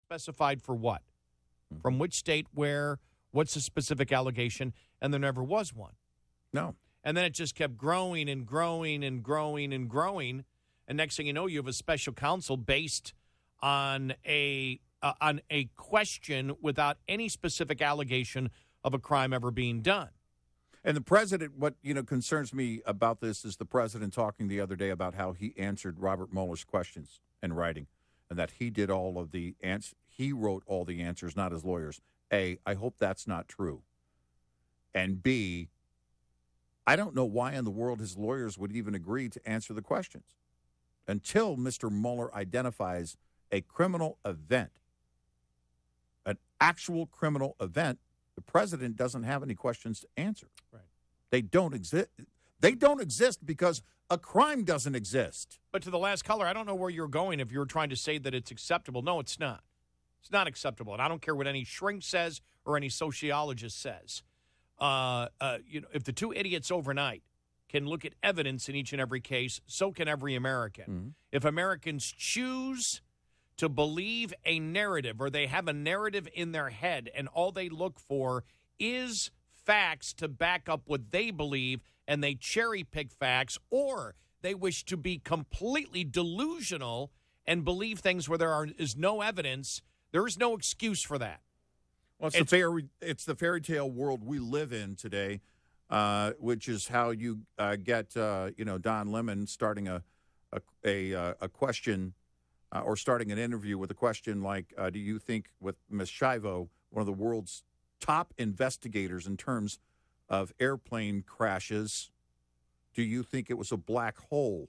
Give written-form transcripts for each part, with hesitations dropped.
specified for what? From which state, where, what's the specific allegation? And there never was one. No. And then it just kept growing and growing and growing and growing. And next thing you know, you have a special counsel based on a question without any specific allegation of a crime ever being done. And the president, what concerns me about this is the president talking the other day about how he answered Robert Mueller's questions in writing, and that he did all of the he wrote all the answers, not his lawyers. A, I hope that's not true. And B, I don't know why in the world his lawyers would even agree to answer the questions until Mr. Mueller identifies a criminal event, an actual criminal event. The president doesn't have any questions to answer. Right. They don't exist. They don't exist because a crime doesn't exist. But to the last caller, I don't know where you're going if you're trying to say that it's acceptable. No, it's not. It's not acceptable. And I don't care what any shrink says or any sociologist says. If the two idiots overnight can look at evidence in each and every case, so can every American. Mm-hmm. If Americans choose to believe a narrative, or they have a narrative in their head and all they look for is facts to back up what they believe, and they cherry pick facts, or they wish to be completely delusional and believe things where there is no evidence, there is no excuse for that. Well, it's the fairy tale world we live in today, which is how you get Don Lemon starting a question or starting an interview with a question like, do you think, with Ms. Shivo, one of the world's top investigators in terms of airplane crashes, do you think it was a black hole?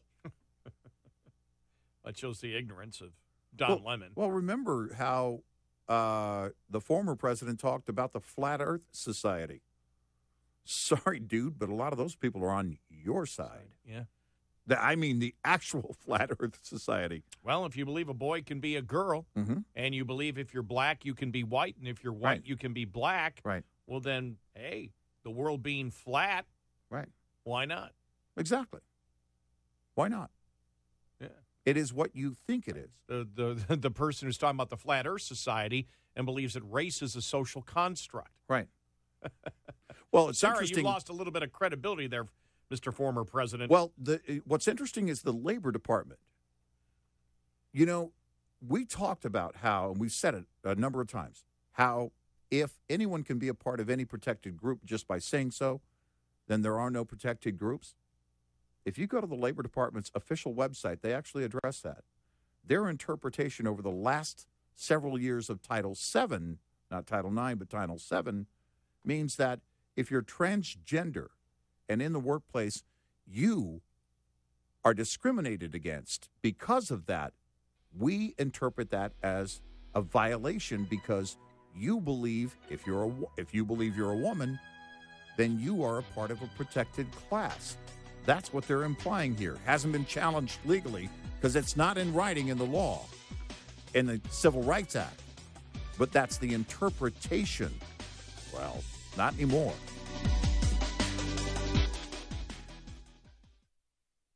That shows the ignorance of Don Lemon. Well, remember how the former president talked about the Flat Earth Society. Sorry, dude, but a lot of those people are on your side. Yeah. I mean the actual Flat Earth Society. Well, if you believe a boy can be a girl, mm-hmm. and you believe if you're black, you can be white, and if you're white, right. you can be black, right? Well, then, hey, the world being flat, right? Why not? Exactly. Why not? Yeah. It is what you think it is. The person who's talking about the Flat Earth Society and believes that race is a social construct. Right. Well, it's Sorry, interesting. You lost a little bit of credibility there, Mr. Former President. Well, what's interesting is the Labor Department. You know, we talked about how, and we've said it a number of times, how if anyone can be a part of any protected group just by saying so, then there are no protected groups. If you go to the Labor Department's official website, they actually address that. Their interpretation over the last several years of Title VII, not Title IX, but Title VII, means that if you're transgender and in the workplace, you are discriminated against. Because of that, we interpret that as a violation because you believe if you believe you're a woman, then you are a part of a protected class. That's what they're implying here. Hasn't been challenged legally because it's not in writing in the law, in the Civil Rights Act. But that's the interpretation. Well, not anymore.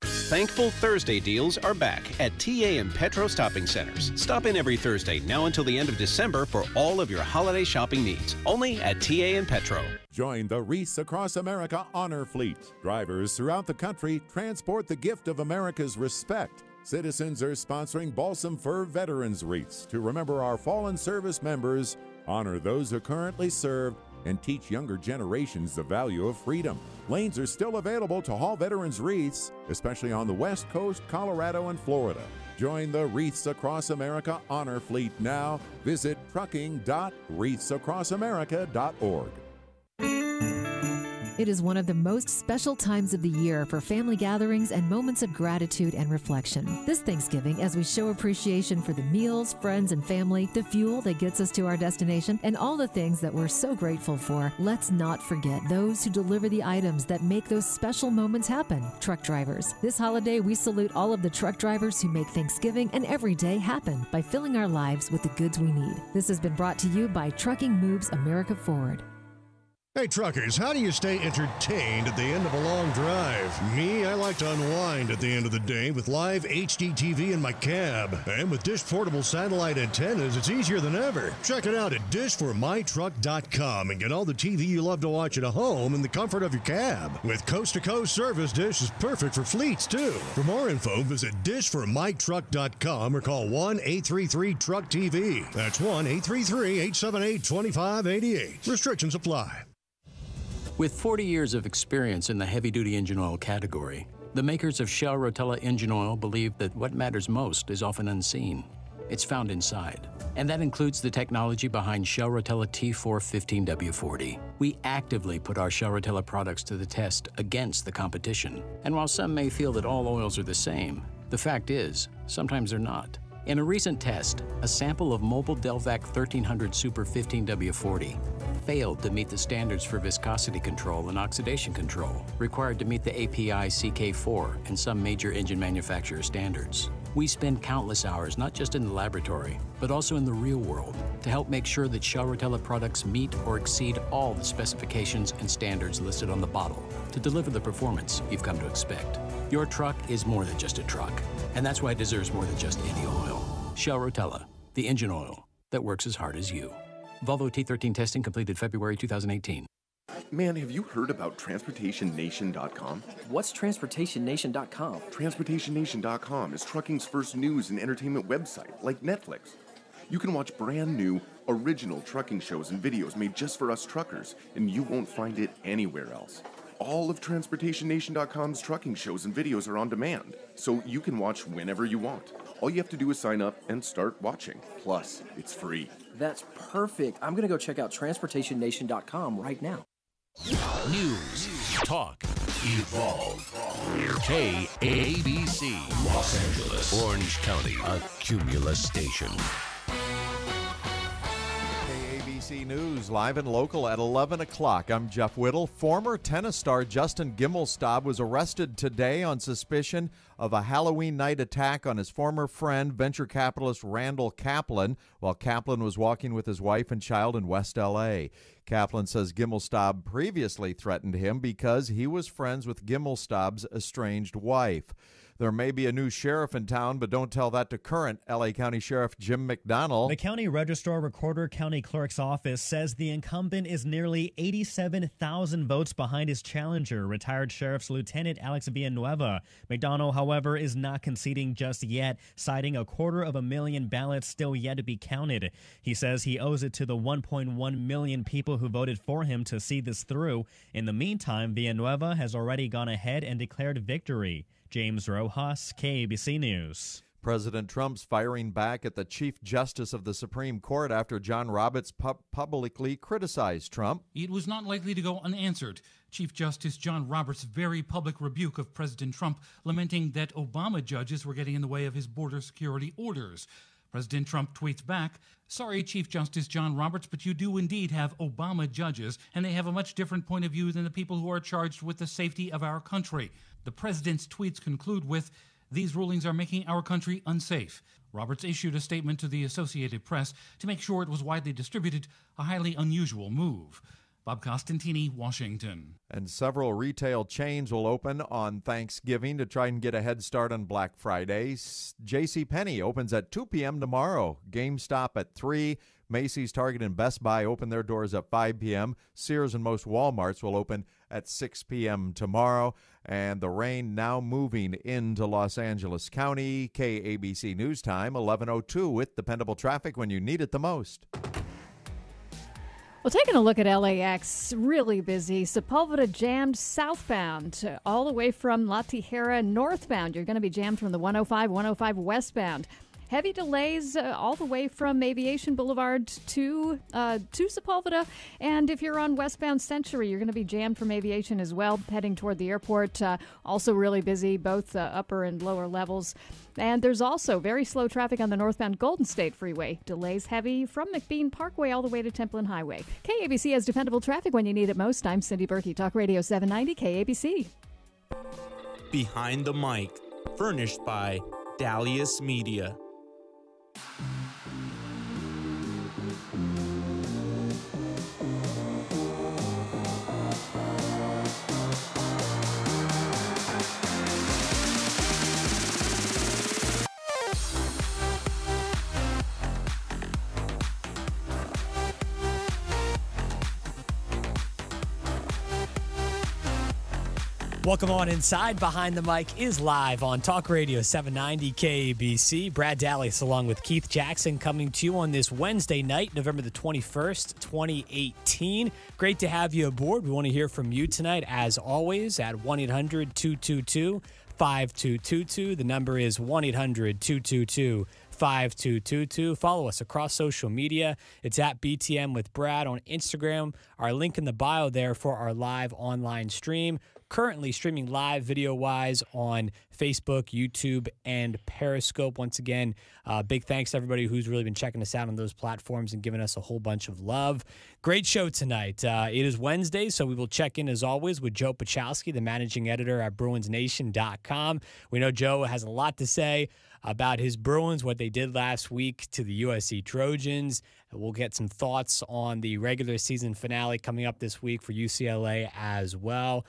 Thankful Thursday deals are back at TA and Petro Stopping Centers. Stop in every Thursday now until the end of December for all of your holiday shopping needs. Only at TA and Petro. Join the Wreaths Across America Honor Fleet. Drivers throughout the country transport the gift of America's respect. Citizens are sponsoring balsam fir veterans wreaths to remember our fallen service members, honor those who currently serve, and teach younger generations the value of freedom. Lanes are still available to haul veterans wreaths, especially on the West Coast, Colorado, and Florida. Join the Wreaths Across America Honor Fleet now. Visit trucking.wreathsacrossamerica.org. It is one of the most special times of the year for family gatherings and moments of gratitude and reflection. This Thanksgiving, as we show appreciation for the meals, friends, and family, the fuel that gets us to our destination, and all the things that we're so grateful for, let's not forget those who deliver the items that make those special moments happen. Truck drivers. This holiday, we salute all of the truck drivers who make Thanksgiving and every day happen by filling our lives with the goods we need. This has been brought to you by Trucking Moves America Forward. Hey truckers, how do you stay entertained at the end of a long drive? Me, I like to unwind at the end of the day with live HD TV in my cab. And with Dish portable satellite antennas, it's easier than ever. Check it out at dishformytruck.com and get all the TV you love to watch at home in the comfort of your cab. With coast-to-coast service, Dish is perfect for fleets too. For more info, visit dishformytruck.com or call 1-833-TRUCK-TV. That's 1-833-878-2588. Restrictions apply. With 40 years of experience in the heavy-duty engine oil category, the makers of Shell Rotella engine oil believe that what matters most is often unseen. It's found inside. And that includes the technology behind Shell Rotella T415W40. We actively put our Shell Rotella products to the test against the competition. And while some may feel that all oils are the same, the fact is, sometimes they're not. In a recent test, a sample of Mobil Delvac 1300 Super 15W40 failed to meet the standards for viscosity control and oxidation control required to meet the API CK4 and some major engine manufacturer standards. We spend countless hours not just in the laboratory, but also in the real world to help make sure that Shell Rotella products meet or exceed all the specifications and standards listed on the bottle to deliver the performance you've come to expect. Your truck is more than just a truck, and that's why it deserves more than just any oil. Shell Rotella, the engine oil that works as hard as you. Volvo T13 testing completed February 2018. Man, have you heard about TransportationNation.com? What's TransportationNation.com? TransportationNation.com is trucking's first news and entertainment website, like Netflix. You can watch brand new, original trucking shows and videos made just for us truckers, and you won't find it anywhere else. All of TransportationNation.com's trucking shows and videos are on demand, so you can watch whenever you want. All you have to do is sign up and start watching. Plus, it's free. That's perfect. I'm going to go check out TransportationNation.com right now. News, talk, evolve. KABC, Los Angeles, Orange County, a Cumulus station. KABC News, live and local at 11 o'clock. I'm Jeff Whittle. Former tennis star Justin Gimelstob was arrested today on suspicion of a Halloween night attack on his former friend, venture capitalist Randall Kaplan, while Kaplan was walking with his wife and child in West L.A. Kaplan says Gimelstob previously threatened him because he was friends with Gimelstob's estranged wife. There may be a new sheriff in town, but don't tell that to current L.A. County Sheriff Jim McDonnell. The county registrar recorder county clerk's office says the incumbent is nearly 87,000 votes behind his challenger, retired Sheriff's Lieutenant Alex Villanueva. McDonnell, however, is not conceding just yet, citing 250,000 ballots still yet to be counted. He says he owes it to the 1.1 million people who voted for him to see this through. In the meantime, Villanueva has already gone ahead and declared victory. James Rojas, KABC News. President Trump's firing back at the Chief Justice of the Supreme Court after John Roberts publicly criticized Trump. It was not likely to go unanswered. Chief Justice John Roberts' very public rebuke of President Trump, lamenting that Obama judges were getting in the way of his border security orders. President Trump tweets back, "Sorry, Chief Justice John Roberts, but you do indeed have Obama judges, and they have a much different point of view than the people who are charged with the safety of our country." The president's tweets conclude with, "These rulings are making our country unsafe." Roberts issued a statement to the Associated Press to make sure it was widely distributed, a highly unusual move. Bob Costantini, Washington. And several retail chains will open on Thanksgiving to try and get a head start on Black Friday. JCPenney opens at 2 p.m. tomorrow. GameStop at 3. Macy's, Target, and Best Buy open their doors at 5 p.m. Sears and most Walmarts will open at 6 p.m. tomorrow. And the rain now moving into Los Angeles County. KABC News Time, 11:02 with dependable traffic when you need it the most. Well, taking a look at LAX, really busy. Sepulveda jammed southbound all the way from La Tijera northbound. You're going to be jammed from the 105 westbound. Heavy delays all the way from Aviation Boulevard to Sepulveda. And if you're on westbound Century, you're going to be jammed from Aviation as well, heading toward the airport. Also really busy, both upper and lower levels. And there's also very slow traffic on the northbound Golden State Freeway. Delays heavy from McBean Parkway all the way to Templin Highway. KABC has dependable traffic when you need it most. I'm Cindy Berkey, Talk Radio 790 KABC. Behind the Mic, furnished by Dalius Media. Welcome on inside. Behind the Mic is live on Talk Radio 790 KABC. Brad Dallas along with Keith Jackson coming to you on this Wednesday night, November the 21st, 2018. Great to have you aboard. We want to hear from you tonight, as always, at 1-800-222-5222. The number is 1-800-222-5222. Follow us across social media. It's at BTM with Brad on Instagram. Our link in the bio there for our live online stream. Currently streaming live video-wise on Facebook, YouTube, and Periscope. Once again, big thanks to everybody who's really been checking us out on those platforms and giving us a whole bunch of love. Great show tonight. It is Wednesday, so we will check in, as always, with Joe Pachowski, the managing editor at BruinsNation.com. We know Joe has a lot to say about his Bruins, what they did last week to the USC Trojans. We'll get some thoughts on the regular season finale coming up this week for UCLA as well.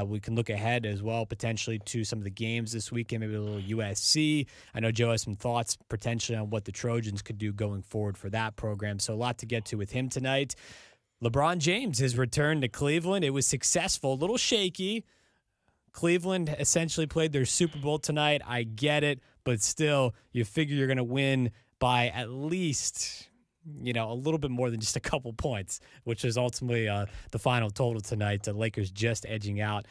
We can look ahead as well, potentially, to some of the games this weekend, maybe a little USC. I know Joe has some thoughts potentially on what the Trojans could do going forward for that program. So a lot to get to with him tonight. LeBron James has returned to Cleveland. It was successful, a little shaky. Cleveland essentially played their Super Bowl tonight. I get it, but still, you figure you're going to win by at least, a little bit more than just a couple points, which is ultimately the final total tonight. The Lakers just edging out,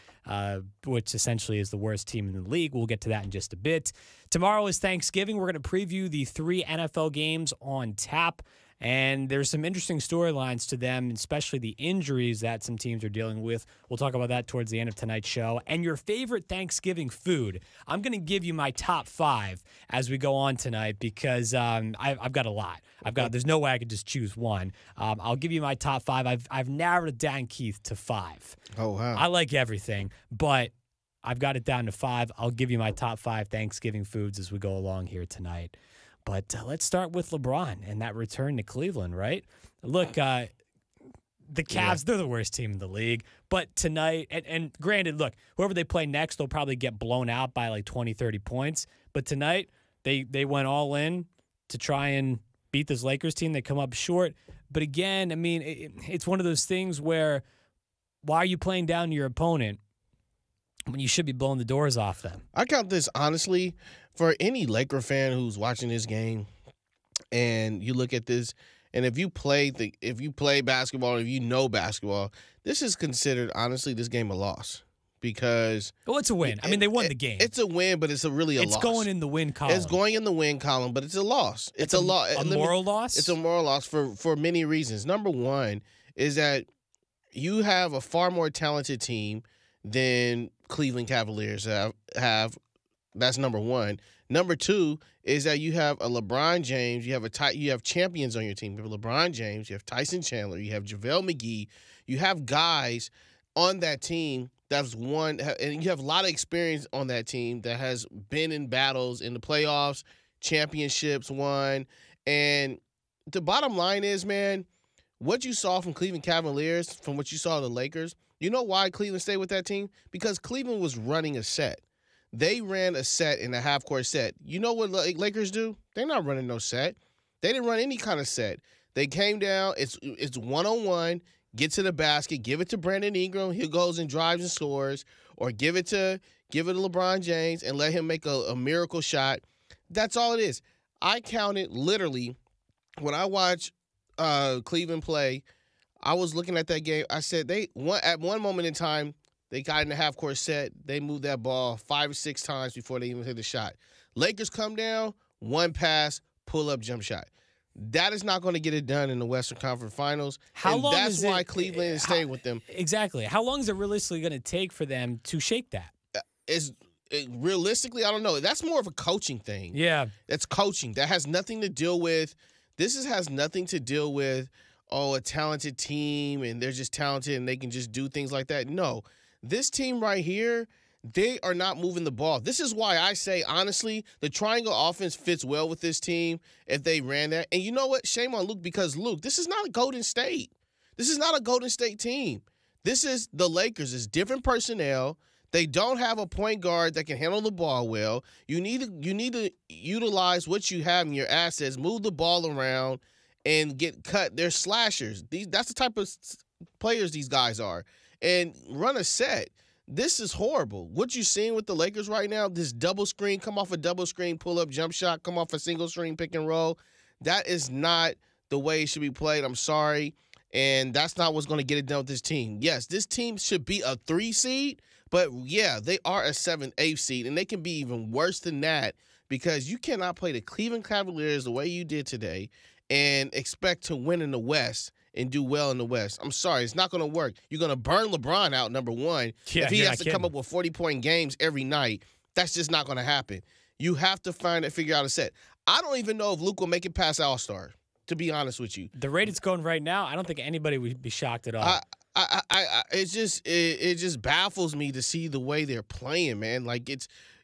which essentially is the worst team in the league. We'll get to that in just a bit. Tomorrow is Thanksgiving. We're going to preview the 3 NFL games on tap. And there's some interesting storylines to them, especially the injuries that some teams are dealing with. We'll talk about that towards the end of tonight's show. And your favorite Thanksgiving food. I'm going to give you my top 5 as we go on tonight because I've got a lot. There's no way I could just choose one. I'll give you my top 5. I've narrowed it down, Keith, to 5. Oh, wow. I like everything, but I've got it down to 5. I'll give you my top 5 Thanksgiving foods as we go along here tonight. But let's start with LeBron and that return to Cleveland, right? Look, the Cavs, they're the worst team in the league. But tonight, and granted, look, whoever they play next, they'll probably get blown out by like 20, 30 points. But tonight, they went all in to try and beat this Lakers team. They come up short. But again, I mean, it's one of those things where why are you playing down your opponent when you should be blowing the doors off them? I count this, honestly, for any Laker fan who's watching this game and you look at this, and if you play basketball, if you know basketball, this is considered, honestly, this game a loss because it's a win. They won the game. It's a win, but it's really a loss. It's going in the win column. It's going in the win column, but it's a loss. It's a loss. A moral loss? It's a moral loss for many reasons. Number one is that you have a far more talented team than Cleveland Cavaliers have. That's number one. Number two is that you have a LeBron James. You have champions on your team. You have LeBron James. You have Tyson Chandler. You have JaVale McGee. You have guys on that team that's won, and you have a lot of experience on that team that has been in battles in the playoffs, championships won. And the bottom line is, man, what you saw from Cleveland Cavaliers, from what you saw of the Lakers, you know why Cleveland stayed with that team? Because Cleveland was running a set. They ran a set in a half-court set. You know what Lakers do? They're not running no set. They didn't run any kind of set. They came down. It's one-on-one. Get to the basket. Give it to Brandon Ingram. He goes and drives and scores. Or give it to LeBron James and let him make a miracle shot. That's all it is. I counted literally when I watch Cleveland play. I was looking at that game. I said at one moment in time, they got in the half-court set. They moved that ball 5 or 6 times before they even hit the shot. Lakers come down, one pass, pull-up jump shot. That is not going to get it done in the Western Conference Finals. That's why Cleveland is staying with them. Exactly. How long is it realistically going to take for them to shake that? Realistically, I don't know. That's more of a coaching thing. Yeah. That's coaching. That has nothing to deal with – has nothing to deal with, a talented team and they're just talented and they can just do things like that. No. This team right here, they are not moving the ball. This is why I say, honestly, the triangle offense fits well with this team if they ran that. And you know what? Shame on Luke because, Luke, this is not a Golden State. This is not a Golden State team. This is the Lakers. It's different personnel. They don't have a point guard that can handle the ball well. You need to utilize what you have in your assets, move the ball around, and get cut. They're slashers. That's the type of players these guys are. And run a set. This is horrible. What you're seeing with the Lakers right now, this double screen, come off a double screen, pull up, jump shot, come off a single screen, pick and roll. That is not the way it should be played. I'm sorry. And that's not what's going to get it done with this team. Yes, this team should be a 3 seed, but yeah, they are a 7th, 8th seed, and they can be even worse than that because you cannot play the Cleveland Cavaliers the way you did today and expect to win in the West and do well in the West. I'm sorry, it's not going to work. You're going to burn LeBron out, number one. Yeah, if he has to come up with 40-point games every night, that's just not going to happen. You have to figure out a set. I don't even know if Luke will make it past All-Star, to be honest with you. The rate it's going right now, I don't think anybody would be shocked at all. It just baffles me to see the way they're playing, man. Like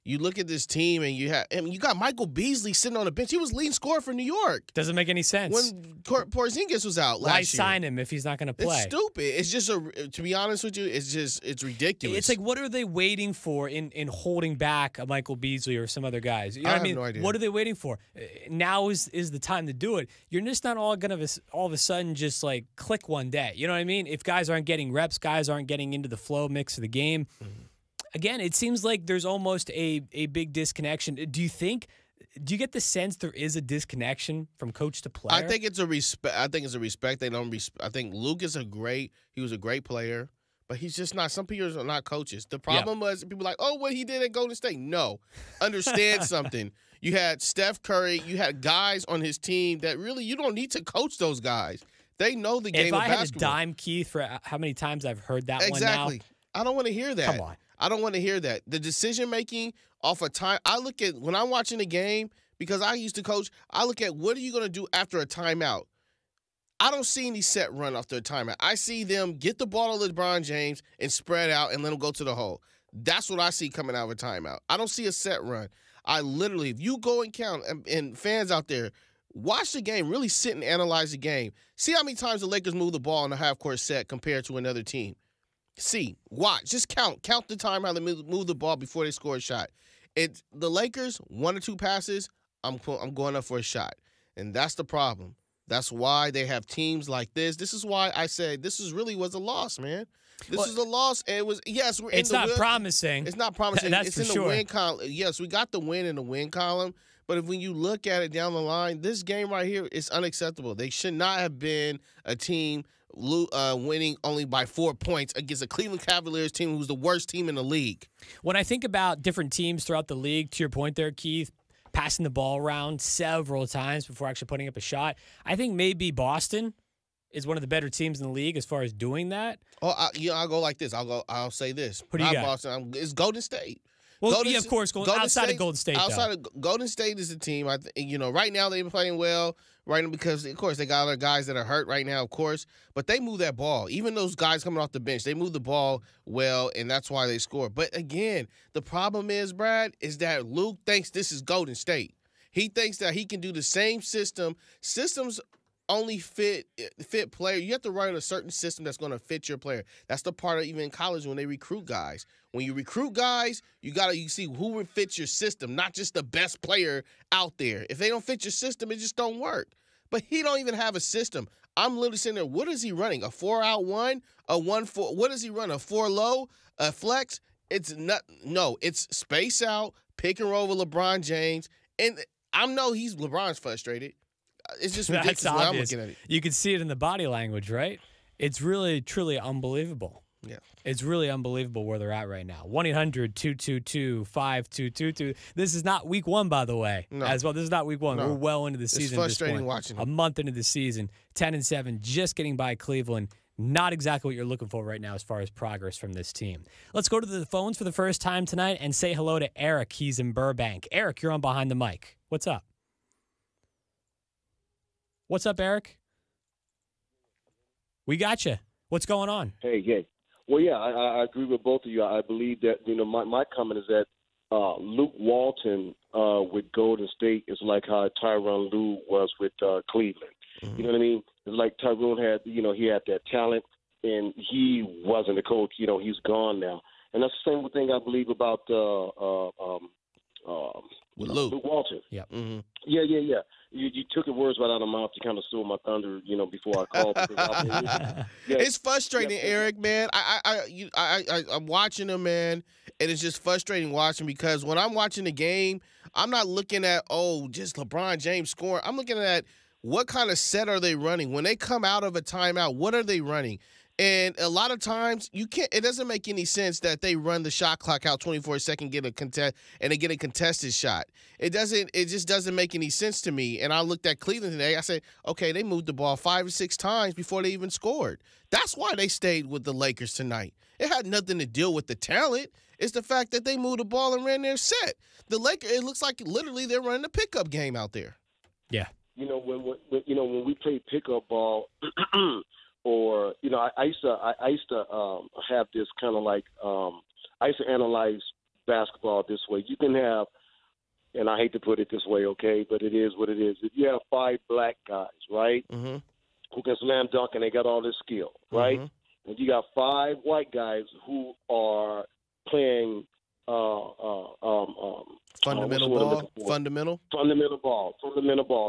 you look at this team and you got Michael Beasley sitting on the bench. He was leading scorer for New York. Doesn't make any sense. When Porzingis was out last Why year. sign him if he's not going to play? It's stupid. It's just to be honest with you, it's ridiculous. It's like, what are they waiting for in holding back a Michael Beasley or some other guys? You know what I mean? no idea. What are they waiting for? Now is the time to do it. You're just not all going to all of a sudden just like click one day. You know what I mean? If guys aren't getting reps, guys aren't getting into the flow mix of the game. Mm-hmm. Again, it seems like there's almost a big disconnection. Do you get the sense there is a disconnection from coach to player? I think it's a respect. They don't I think Luke is he was a great player, but he's just not. Some people are not coaches. The problem was people like, oh, what he did at Golden State. No. Understand something. You had Steph Curry, you had guys on his team that really you don't need to coach those guys. They know the game of basketball. If I had a dime, Keith, for how many times I've heard that one now. Exactly. I don't want to hear that. Come on. I don't want to hear that. The decision-making off of time, I look at when I'm watching a game, because I used to coach, I look at what are you going to do after a timeout. I don't see any set run after a timeout. I see them get the ball to LeBron James and spread out and let him go to the hole. That's what I see coming out of a timeout. I don't see a set run. I literally, if you go and count, and fans out there, watch the game, really sit and analyze the game. See how many times the Lakers move the ball in a half-court set compared to another team. Watch, just count the time how they move the ball before they score a shot. The Lakers, 1 or 2 passes, I'm going up for a shot, and that's the problem. That's why they have teams like this. This is why I said this was a loss, man. This is a loss, and it was It's not promising. It's not promising. That's it's for in the sure. win column. Yes, we got the win in the win column, but when you look at it down the line, this game right here is unacceptable. They should not have been a team winning only by 4 points against a Cleveland Cavaliers team who's the worst team in the league. When I think about different teams throughout the league, to your point there, Keith, passing the ball around several times before actually putting up a shot, I think maybe Boston is one of the better teams in the league as far as doing that. Oh, I'll go like this. I'll say this. Who do you got? Boston. It's Golden State. Well, of course, outside of Golden State. Outside of Golden State is the team. Right now they've been playing well. Right now, because of course they got other guys that are hurt right now, of course. But they move that ball. Even those guys coming off the bench, they move the ball well, and that's why they score. But again, the problem is, Brad, is that Luke thinks this is Golden State. He thinks that he can do the same system. Systems only fit player. You have to write a certain system that's going to fit your player. That's the part of even in college when they recruit guys. When you recruit guys, you see who would fit your system, not just the best player out there. If they don't fit your system, it just don't work. But he don't even have a system. I'm literally sitting there, what is he running? A 4-out 1? A 1-4? What does he run? A 4 low? A flex? It's not. No, it's space out, pick and roll with LeBron James. And I know LeBron's frustrated. It's just ridiculous That's when obvious. I'm looking at it. You can see it in the body language, right? It's really, truly unbelievable. Yeah. It's really unbelievable where they're at right now. 1-800-222-5222. This is not week 1, by the way. No. As well, this is not week 1. No. We're well into the season. It's frustrating at this point. watching A them. month into the season, 10-7, just getting by Cleveland. Not exactly what you're looking for right now as far as progress from this team. Let's go to the phones for the first time tonight and say hello to Eric. He's in Burbank. Eric, you're on Behind the Mic. What's up? What's up, Eric? We got you. What's going on? Hey. Well, yeah, I agree with both of you. I believe that, my comment is that Luke Walton with Golden State is like how Tyronn Lue was with Cleveland. Mm-hmm. You know what I mean? It's like Tyronn had, he had that talent, and he wasn't a coach. He's gone now. And that's the same thing I believe about With Luke. Luke Walton. Yep. Mm-hmm. Yeah. You took the words right out of my mouth. You kind of stole my thunder, before I called. It's frustrating, Eric, man. I'm watching him, man, and it's just frustrating watching because when I'm watching the game, I'm not looking at, just LeBron James scoring. I'm looking at what kind of set are they running? When they come out of a timeout, what are they running? And a lot of times it doesn't make any sense that they run the shot clock out 24 seconds, get a contested shot. It just doesn't make any sense to me. And I looked at Cleveland today. I said, okay, they moved the ball 5 or 6 times before they even scored. That's why they stayed with the Lakers tonight. It had nothing to do with the talent. It's the fact that they moved the ball and ran their set. The Lakers, it looks like literally they're running a pickup game out there. Yeah. When we play pickup ball, or I used to have this kind of like I used to analyze basketball this way. You can have, and I hate to put it this way, okay, but it is what it is. If you have 5 black guys, right, who can slam dunk and they got all this skill, right, and you got 5 white guys who are playing fundamental ball,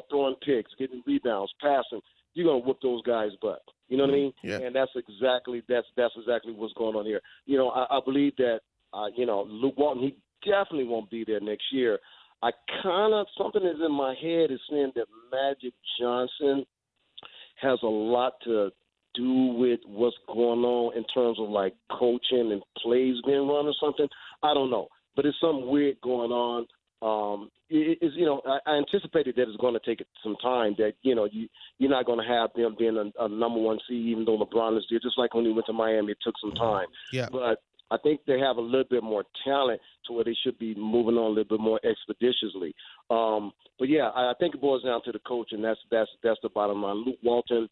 throwing picks, getting rebounds, passing. You're gonna whoop those guys' butt. You know what I mean? Yeah. And that's exactly what's going on here. I believe that Luke Walton, he definitely won't be there next year. Something is in my head is saying that Magic Johnson has a lot to do with what's going on in terms of like coaching and plays being run or something. I don't know, but it's something weird going on. I anticipated that it's going to take some time, that, you're not going to have them being a number 1 seed, even though LeBron is there. Just like when he went to Miami, it took some time. Yeah. But I think they have a little bit more talent to where they should be moving on a little bit more expeditiously. But yeah, I think it boils down to the coach, and that's the bottom line. Luke Walton,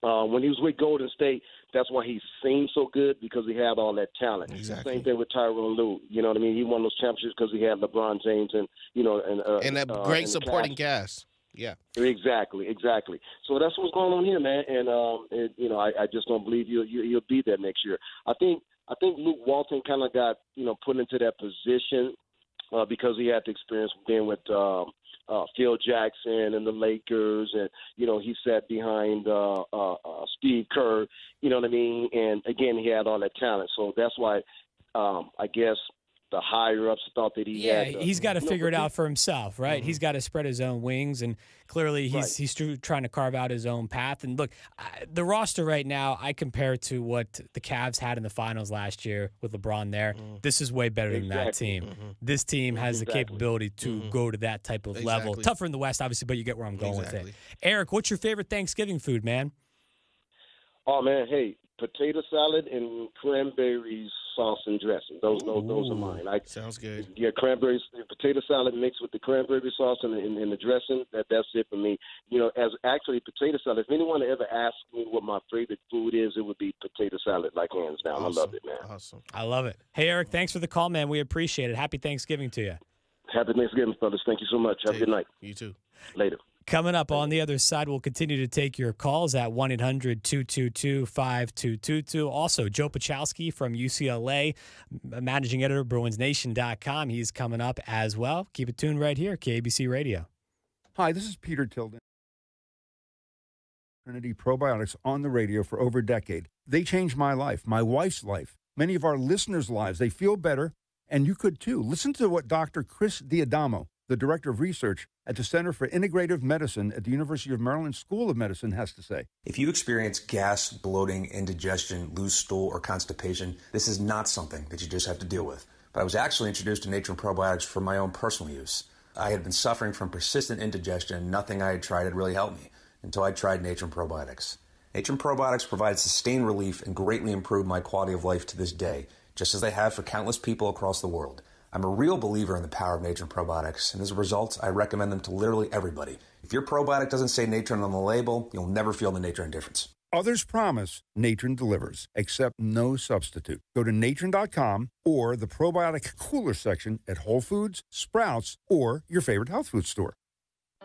when he was with Golden State, that's why he seemed so good, because he had all that talent. Exactly. Same thing with Tyronn Lue. You know what I mean? He won those championships because he had LeBron James and that great supporting cast. Yeah. Exactly. So that's what's going on here, man. And I just don't believe he'll be there next year. I think Luke Walton kind of got put into that position because he had the experience being with Phil Jackson and the Lakers, and he sat behind Steve Kerr. You know what I mean? And again, he had all that talent, so that's why I guess the higher ups thought that he's got to figure it out for himself, right? Mm-hmm. He's got to spread his own wings, and clearly he's trying to carve out his own path. And look, the roster right now, I compare to what the Cavs had in the finals last year with LeBron there. Mm-hmm. This is way better than that team. Mm-hmm. This team has the capability to go to that type of level. Tougher in the West, obviously, but you get where I'm going with it. Eric, what's your favorite Thanksgiving food, man? Oh, man, hey, potato salad and cranberries sauce and dressing. Those are mine. Sounds good. Yeah, potato salad mixed with the cranberry sauce and the dressing. That's it for me. As actually potato salad. If anyone ever asked me what my favorite food is, it would be potato salad, like hands down. Awesome. I love it, man. Awesome. I love it. Hey, Eric, thanks for the call, man. We appreciate it. Happy Thanksgiving to you. Happy Thanksgiving, fellas. Thank you so much. Have a good night. You too. Later. Coming up on the other side, we'll continue to take your calls at 1-800-222-5222. Also, Joe Pachowski from UCLA, managing editor, BruinsNation.com. He's coming up as well. Keep it tuned right here, KABC Radio. Hi, this is Peter Tilden. Trinity Probiotics on the radio for over a decade. They changed my life, my wife's life, many of our listeners' lives. They feel better, and you could too. Listen to what Dr. Chris Diadamo, the Director of Research at the Center for Integrative Medicine at the University of Maryland School of Medicine, has to say. If you experience gas, bloating, indigestion, loose stool, or constipation, this is not something that you just have to deal with. But I was actually introduced to Nature and Probiotics for my own personal use. I had been suffering from persistent indigestion, and nothing I had tried had really helped me until I tried Nature and Probiotics. Nature and Probiotics provide sustained relief and greatly improved my quality of life to this day, just as they have for countless people across the world. I'm a real believer in the power of Nature and Probiotics, and as a result, I recommend them to literally everybody. If your probiotic doesn't say Natron on the label, you'll never feel the Natron difference. Others promise, Natron delivers, except no substitute. Go to natron.com or the probiotic cooler section at Whole Foods, Sprouts, or your favorite health food store.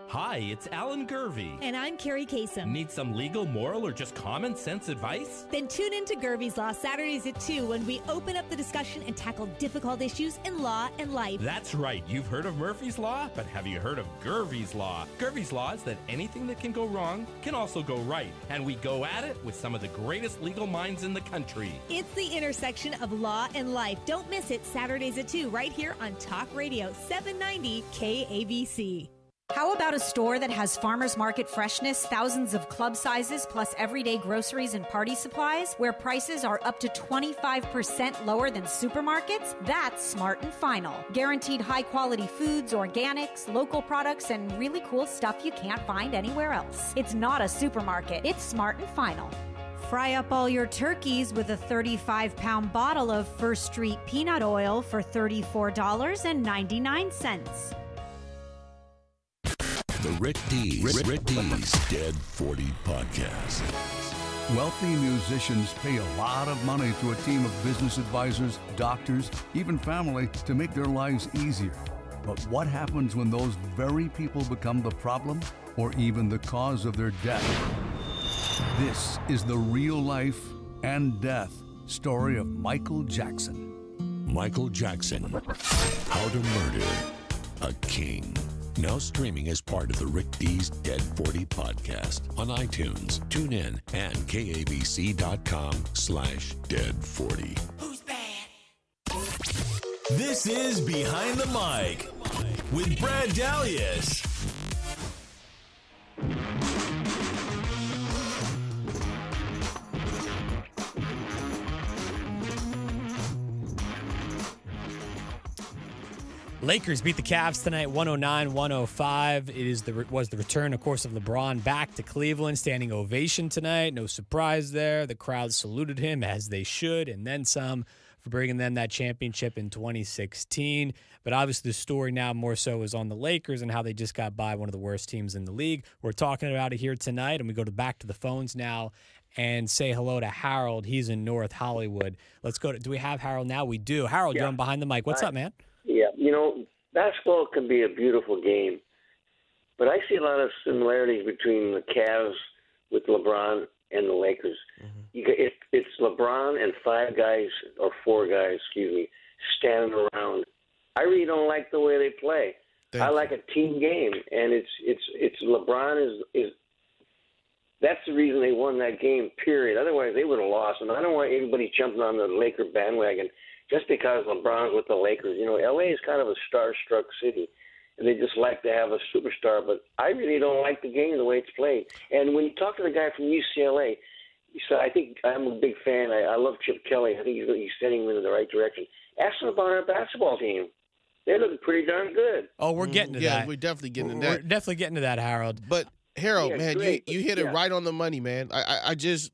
Hi, it's Alan Gervey. And I'm Carrie Kasem. Need some legal, moral, or just common sense advice? Then tune in to Gervey's Law Saturdays at 2 when we open up the discussion and tackle difficult issues in law and life. That's right. You've heard of Murphy's Law, but have you heard of Gervey's Law? Gervey's Law is that anything that can go wrong can also go right. And we go at it with some of the greatest legal minds in the country. It's the intersection of law and life. Don't miss it Saturdays at 2 right here on Talk Radio 790 KABC. How about a store that has farmers market freshness, thousands of club sizes, plus everyday groceries and party supplies, where prices are up to 25% lower than supermarkets? That's Smart and Final. Guaranteed high-quality foods, organics, local products, and really cool stuff you can't find anywhere else. It's not a supermarket. It's Smart and Final. Fry up all your turkeys with a 35-pound bottle of First Street peanut oil for $34.99. The Rick Dees Dead 40 Podcast. Wealthy musicians pay a lot of money to a team of business advisors, doctors, even family to make their lives easier. But what happens when those very people become the problem or even the cause of their death? This is the real life and death story of Michael Jackson. Michael Jackson, How to Murder a King. Now streaming as part of the Rick Dees Dead 40 podcast on iTunes, TuneIn, and KABC.com/Dead40. Who's bad? This is Behind the Mic with Brad Dalius. Lakers beat the Cavs tonight, 109-105. It was the return, of course, of LeBron back to Cleveland, standing ovation tonight. No surprise there. The crowd saluted him, as they should, and then some, for bringing them that championship in 2016. But obviously the story now more so is on the Lakers and how they just got by one of the worst teams in the league. We're talking about it here tonight, and we go back to the phones now and say hello to Harold. He's in North Hollywood. Let's go to, do we have Harold now? We do. Harold, You're on Behind the Mic. What's up, man? Yeah, basketball can be a beautiful game, but I see a lot of similarities between the Cavs with LeBron and the Lakers. It's LeBron and four guys, standing around. I really don't like the way they play. I like a team game, and it's LeBron is that's the reason they won that game, period. Otherwise, they would have lost, and I don't want anybody jumping on the Laker bandwagon just because LeBron's with the Lakers. L.A. is kind of a star-struck city, and they just like to have a superstar. But I really don't like the game the way it's played. And when you talk to the guy from UCLA, I think I'm a big fan. I love Chip Kelly. I think he's sending him in the right direction. Ask him about our basketball team. They look pretty darn good. Oh, we're getting to that. Yeah, we're definitely getting to that. We're definitely getting to that, Harold. But, Harold, Yeah, man, great. you hit it Yeah. right on the money, man.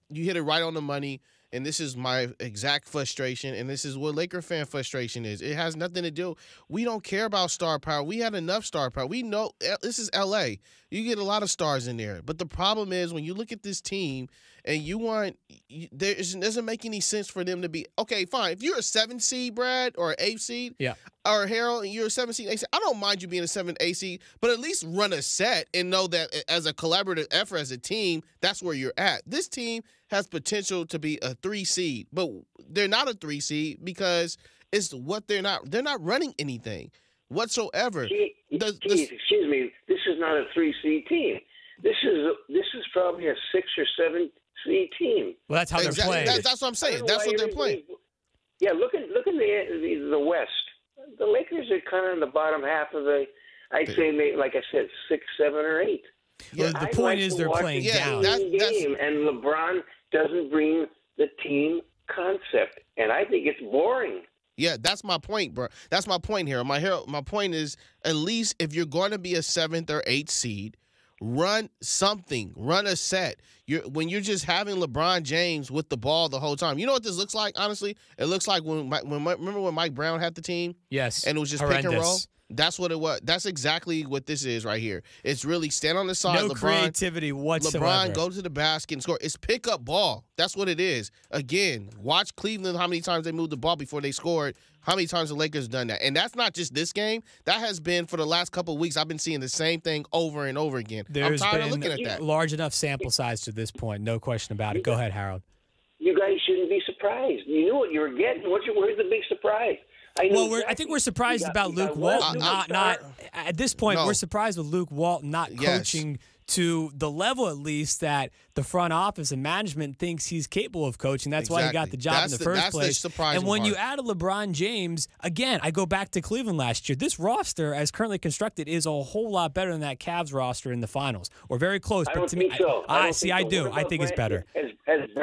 You hit it right on the money. And this is my exact frustration, and this is what Laker fan frustration is. It has nothing to do. We don't care about star power. We had enough star power. We know this is L.A. You get a lot of stars in there. But the problem is when you look at this team and it doesn't make any sense for them to be, okay, fine. If you're a 7 seed, Brad, or an 8 seed, yeah, or Harold, and you're a 7 seed, 8 seed, I don't mind you being a 7 8 seed, but at least run a set and know that as a collaborative effort as a team, that's where you're at. This team has potential to be a 3 seed, but they're not a 3 seed because it's what they're not running anything whatsoever. Excuse me, this is not a 3 seed team. This is probably a 6 or 7 seed team. Well, that's how they're playing. That's what I'm saying. That's what they're playing. Yeah, look in the West. The Lakers are kind of in the bottom half of the. I'd say, maybe, like I said, 6, 7, or 8. Yeah, the point is they're playing down. Game, and LeBron doesn't bring the team concept, and I think it's boring. Yeah, that's my point, bro. That's my point here. My point is, at least if you're going to be a 7th or 8th seed, run something, run a set. When you're just having LeBron James with the ball the whole time. You know what this looks like, honestly? It looks like remember when Mike Brown had the team? Yes. And it was just horrendous. pick and roll? That's what it was. That's exactly what this is right here. It's really stand on the side. No LeBron, creativity whatsoever. LeBron, go to the basket and score. It's pick up ball. That's what it is. Again, watch Cleveland, how many times they moved the ball before they scored, how many times the Lakers done that. And that's not just this game. That has been for the last couple of weeks. I've been seeing the same thing over and over again. I'm tired of looking at that. Large enough sample size to this point. No question about it. Go ahead, Harold. You guys shouldn't be surprised. You knew what you were getting. Where's the big surprise? I think we're surprised about Luke Walton not at this point. No. We're surprised with Luke Walton not coaching to the level, at least, that the front office and management thinks he's capable of coaching. That's why he got the job in the first place. And when you add a LeBron James, again, I go back to Cleveland last year. This roster, as currently constructed, is a whole lot better than that Cavs roster in the finals. Or very close. I don't think so. I do. I think it's better.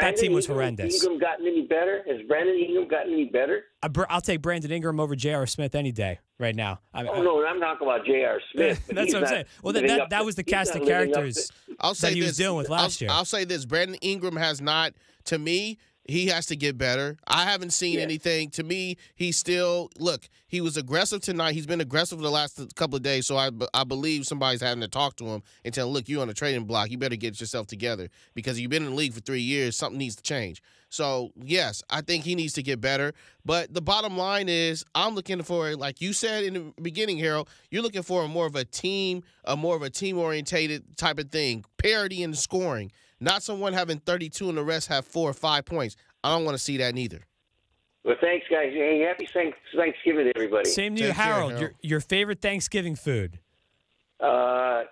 That team was horrendous. Ingram gotten any better? Has Brandon Ingram gotten any better? I'll take Brandon Ingram over J.R. Smith any day right now. No, I'm talking about J.R. Smith. That's what I'm saying. Well, that was the cast of characters that he was dealing with last year. I'll say this. Brandon Ingram has not, to me, he has to get better. I haven't seen anything. To me, he's still, look, he was aggressive tonight. He's been aggressive for the last couple of days, so I believe somebody's having to talk to him and tell him, look, you're on a trading block. You better get yourself together because you've been in the league for 3 years. Something needs to change. So, yes, I think he needs to get better. But the bottom line is I'm looking for, like you said in the beginning, Harold, you're looking for more of a team-orientated type of thing, parity in scoring, not someone having 32 and the rest have 4 or 5 points. I don't want to see that neither. Well, thanks, guys. Hey, happy Thanksgiving to everybody. Same to you, Harold. Your favorite Thanksgiving food?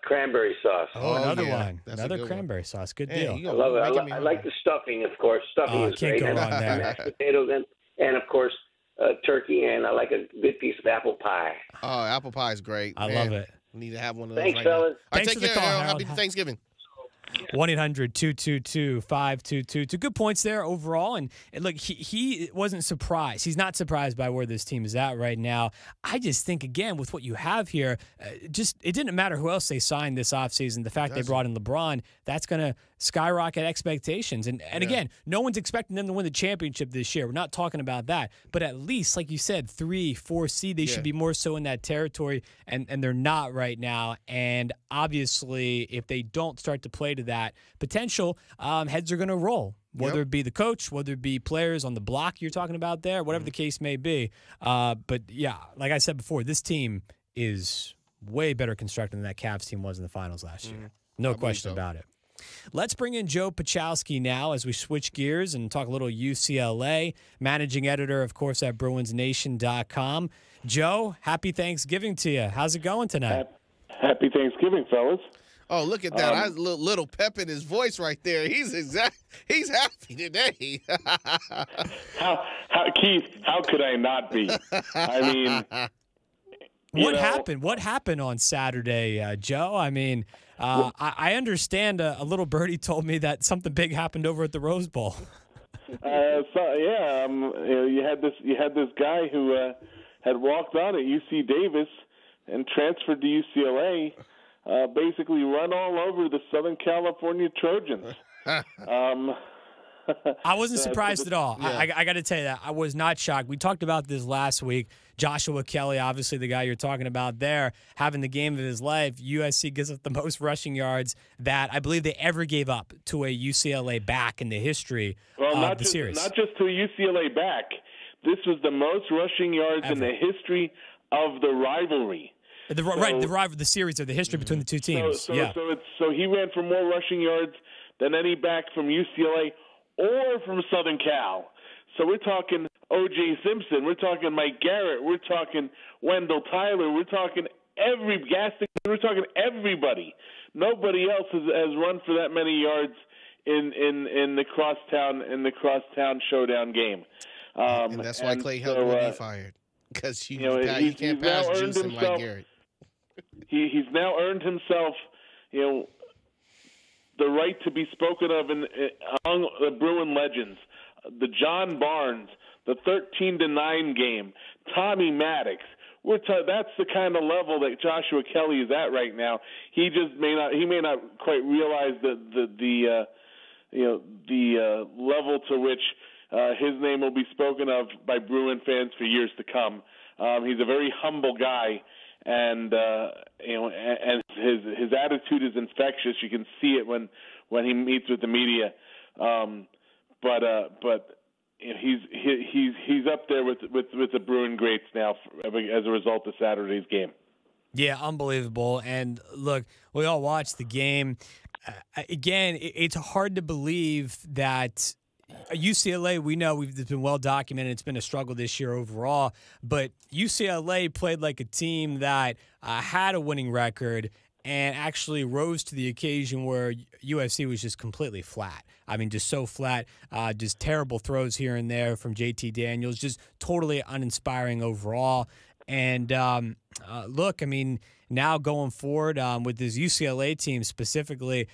Cranberry sauce. Oh, another one. Another cranberry sauce. Good deal. I love it. I like the stuffing, of course. Stuffing is can't great. go wrong there. Mashed potatoes and of course, turkey, and I like a good piece of apple pie. Oh, apple pie is great. I love it. We need to have one of those. Thanks, right fellas. now. All right, Thanks take for the care, call, Harold. Harold. Happy Thanksgiving. 1-800-222-5222. Good points there overall. And look, he wasn't surprised. He's not surprised by where this team is at right now. I just think, again, with what you have here, it didn't matter who else they signed this offseason. The fact they brought in LeBron, that's going to skyrocket expectations. And again, no one's expecting them to win the championship this year. We're not talking about that. But at least, like you said, 3, 4 seed, they should be more so in that territory. And they're not right now. And obviously, if they don't start to play to that potential, heads are going to roll. Whether it be the coach, whether it be players on the block you're talking about there, whatever the case may be. But yeah, like I said before, this team is way better constructed than that Cavs team was in the finals last year. No question about it. Let's bring in Joe Pachowski now as we switch gears and talk a little UCLA, managing editor, of course, at BruinsNation.com. Joe, happy Thanksgiving to you. How's it going tonight? Happy Thanksgiving, fellas. Oh, look at that. I had a little pep in his voice right there. He's happy today. Keith, how could I not be? I mean, what happened? What happened on Saturday, Joe? I mean, I understand a little birdie told me that something big happened over at the Rose Bowl. You had this guy who had walked on at UC Davis and transferred to UCLA. Basically run all over the Southern California Trojans. I wasn't surprised at all. Yeah. I got to tell you that. I was not shocked. We talked about this last week. Joshua Kelly, obviously the guy you're talking about there, having the game of his life. USC gives up the most rushing yards that I believe they ever gave up to a UCLA back in the history of the series. Not just to a UCLA back. This was the most rushing yards in the history of the rivalry. The series of the history between the two teams. So he ran for more rushing yards than any back from UCLA or from Southern Cal. So we're talking O.J. Simpson, we're talking Mike Garrett, we're talking Wendell Tyler, we're talking we're talking everybody. Nobody else has run for that many yards in the crosstown showdown game. And that's why Clay Helton would be fired, because you can't pass juice in Mike Garrett. He's now earned himself, the right to be spoken of among the Bruin legends. The John Barnes, the 13-9 game, Tommy Maddox. That's the kind of level that Joshua Kelly is at right now. He just may not quite realize the level to which his name will be spoken of by Bruin fans for years to come. He's a very humble guy. and and his attitude is infectious. You can see it when he meets with the media. But he's up there with the Bruin greats now as a result of Saturday's game. Yeah, unbelievable. And look, we all watched the game. Again, it's hard to believe that UCLA, we know it's been well documented. It's been a struggle this year overall. But UCLA played like a team that had a winning record and actually rose to the occasion where USC was just completely flat. I mean, just so flat, just terrible throws here and there from JT Daniels, just totally uninspiring overall. And look, I mean, now going forward with this UCLA team specifically,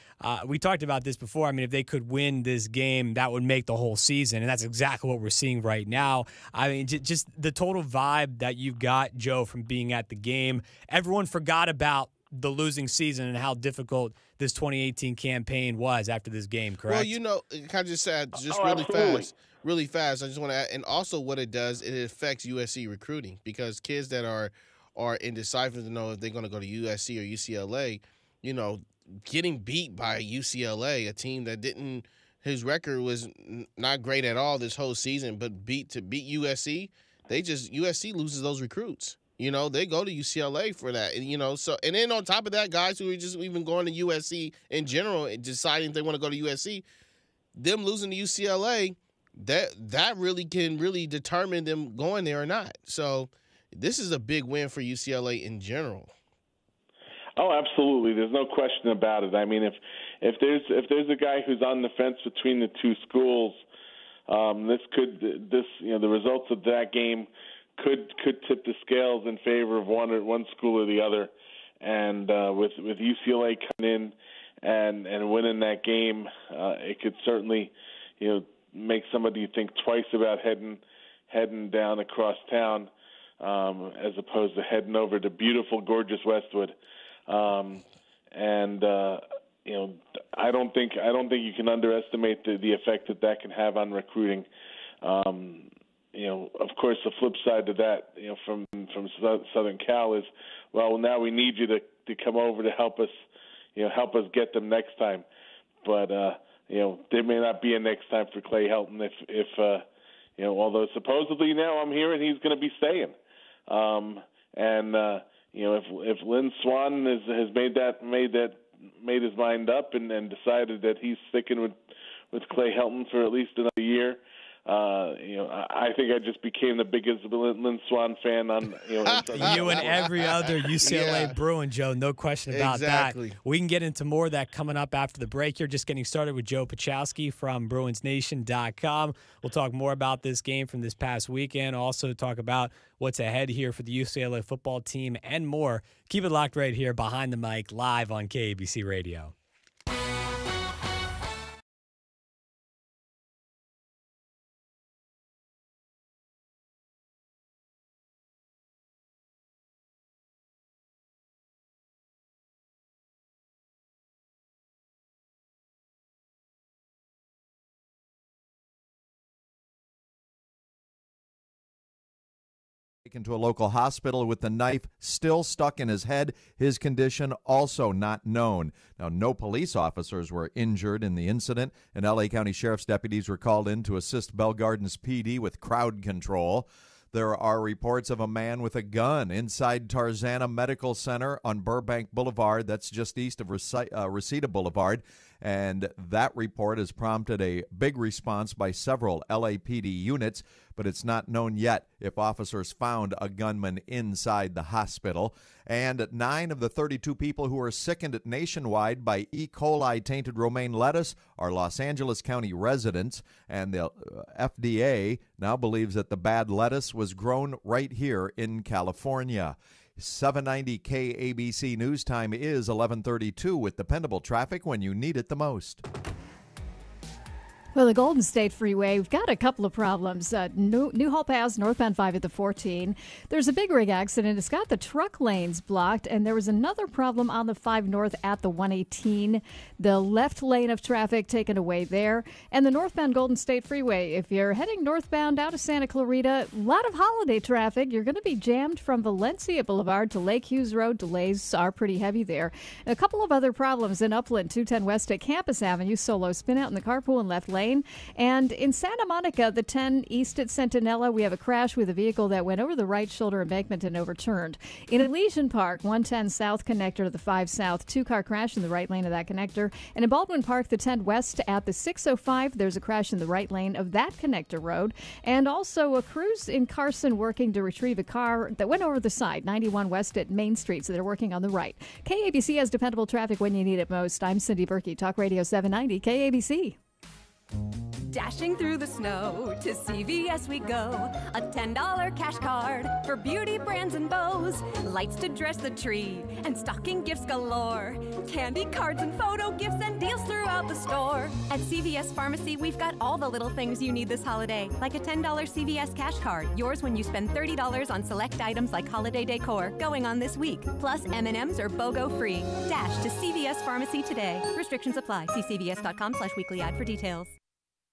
we talked about this before. I mean, if they could win this game, that would make the whole season, and that's exactly what we're seeing right now. I mean, just the total vibe that you've got, Joe, from being at the game. Everyone forgot about the losing season and how difficult this 2018 campaign was after this game, correct? Well, you know, can I just say really fast, I just want to add, and also what it does, it affects USC recruiting, because kids that are indecisive to know if they're going to go to USC or UCLA, you know, getting beat by UCLA, a team that didn't, his record was not great at all this whole season, but beat USC, USC loses those recruits. You know, they go to UCLA for that, you know. So, and then on top of that, guys who are just even going to USC in general and deciding if they want to go to USC, them losing to UCLA, that really can determine them going there or not. So, this is a big win for UCLA in general. Oh, absolutely. There's no question about it. I mean, if there's a guy who's on the fence between the two schools, the results of that game could tip the scales in favor of one school or the other. And with UCLA coming in and winning that game, it could certainly, make somebody think twice about heading down across town, as opposed to heading over to beautiful, gorgeous Westwood. I don't think you can underestimate the effect that can have on recruiting. Of course, the flip side to that, from Southern Cal is, well, now we need you to come over to help us get them next time. But there may not be a next time for Clay Helton if although supposedly now I'm hearing he's going to be staying. If Lynn Swann has made his mind up and decided that he's sticking with Clay Helton for at least another year, I think I just became the biggest Lynn Swann fan on you and every other UCLA Bruin, Joe. No question about that. We can get into more of that coming up after the break. Here, just getting started with Joe Pachowski from BruinsNation.com. We'll talk more about this game from this past weekend. Also talk about what's ahead here for the UCLA football team and more. Keep it locked right here behind the mic, live on KABC Radio. Taken to a local hospital with the knife still stuck in his head. His condition also not known. Now, no police officers were injured in the incident, and L.A. County Sheriff's deputies were called in to assist Bell Gardens PD with crowd control. There are reports of a man with a gun inside Tarzana Medical Center on Burbank Boulevard. That's just east of Reseda Boulevard. And that report has prompted a big response by several LAPD units, but it's not known yet if officers found a gunman inside the hospital. And 9 of the 32 people who are sickened nationwide by E. coli tainted romaine lettuce are Los Angeles County residents, and the FDA now believes that the bad lettuce was grown right here in California. 790 KABC News Time is 11:32 with dependable traffic when you need it the most. Well, the Golden State Freeway, we've got a couple of problems. Newhall Pass, northbound 5 at the 14. There's a big rig accident. It's got the truck lanes blocked, and there was another problem on the 5 north at the 118. The left lane of traffic taken away there. And the northbound Golden State Freeway, if you're heading northbound out of Santa Clarita, a lot of holiday traffic. You're going to be jammed from Valencia Boulevard to Lake Hughes Road. Delays are pretty heavy there. A couple of other problems in Upland, 210 west at Campus Avenue. Solo spin out in the carpool and left lane. And in Santa Monica, the 10 east at Centinela, we have a crash with a vehicle that went over the right shoulder embankment and overturned. In Elysian Park, 110 south connector to the 5 south, 2-car crash in the right lane of that connector. And in Baldwin Park, the 10 west at the 605, there's a crash in the right lane of that connector road. And also a crews in Carson working to retrieve a car that went over the side, 91 west at Main Street, so they're working on the right. KABC has dependable traffic when you need it most. I'm Cindy Berkey, Talk Radio 790 KABC. Dashing through the snow to CVS we go. A $10 cash card for beauty brands and bows. Lights to dress the tree and stocking gifts galore. Candy cards and photo gifts and deals throughout the store. At CVS Pharmacy, we've got all the little things you need this holiday. Like a $10 CVS cash card. Yours when you spend $30 on select items like holiday decor going on this week. Plus M&Ms are BOGO free. Dash to CVS Pharmacy today. Restrictions apply. See cvs.com/weekly ad for details.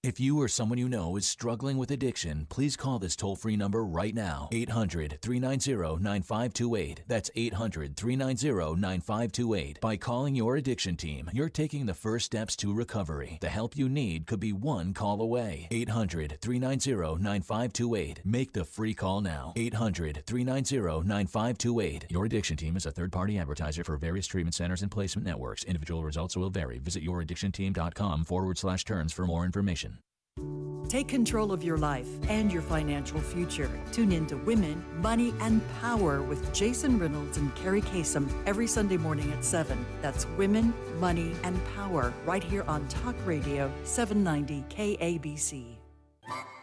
If you or someone you know is struggling with addiction, please call this toll-free number right now. 800-390-9528. That's 800-390-9528. By calling your addiction team, you're taking the first steps to recovery. The help you need could be one call away. 800-390-9528. Make the free call now. 800-390-9528. Your addiction team is a third-party advertiser for various treatment centers and placement networks. Individual results will vary. Visit youraddictionteam.com/terms for more information. Take control of your life and your financial future. Tune in to Women, Money, and Power with Jason Reynolds and Carrie Kasem every Sunday morning at 7. That's Women, Money, and Power right here on Talk Radio 790 KABC.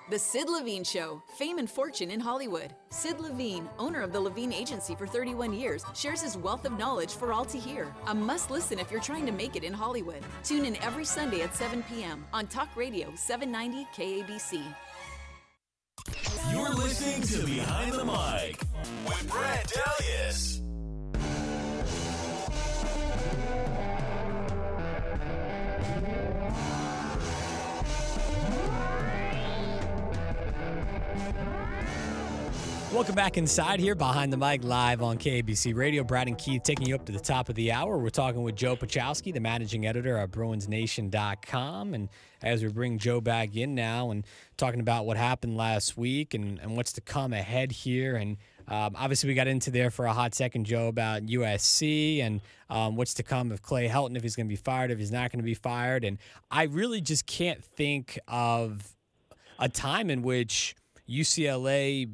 The Sid Levine Show, fame and fortune in Hollywood. Sid Levine, owner of the Levine Agency for 31 years, shares his wealth of knowledge for all to hear. A must listen if you're trying to make it in Hollywood. Tune in every Sunday at 7 p.m. on Talk Radio 790 KABC. You're listening to Behind the Mic with Brad Dalius. Welcome back inside here, Behind the Mic, live on KABC Radio. Brad and Keith taking you up to the top of the hour. We're talking with Joe Pachowski, the managing editor of BruinsNation.com. And as we bring Joe back in now and talking about what happened last week and what's to come ahead here. And obviously we got into there for a hot second, Joe, about USC and what's to come of Clay Helton, if he's going to be fired, if he's not going to be fired. And I really just can't think of a time in which UCLA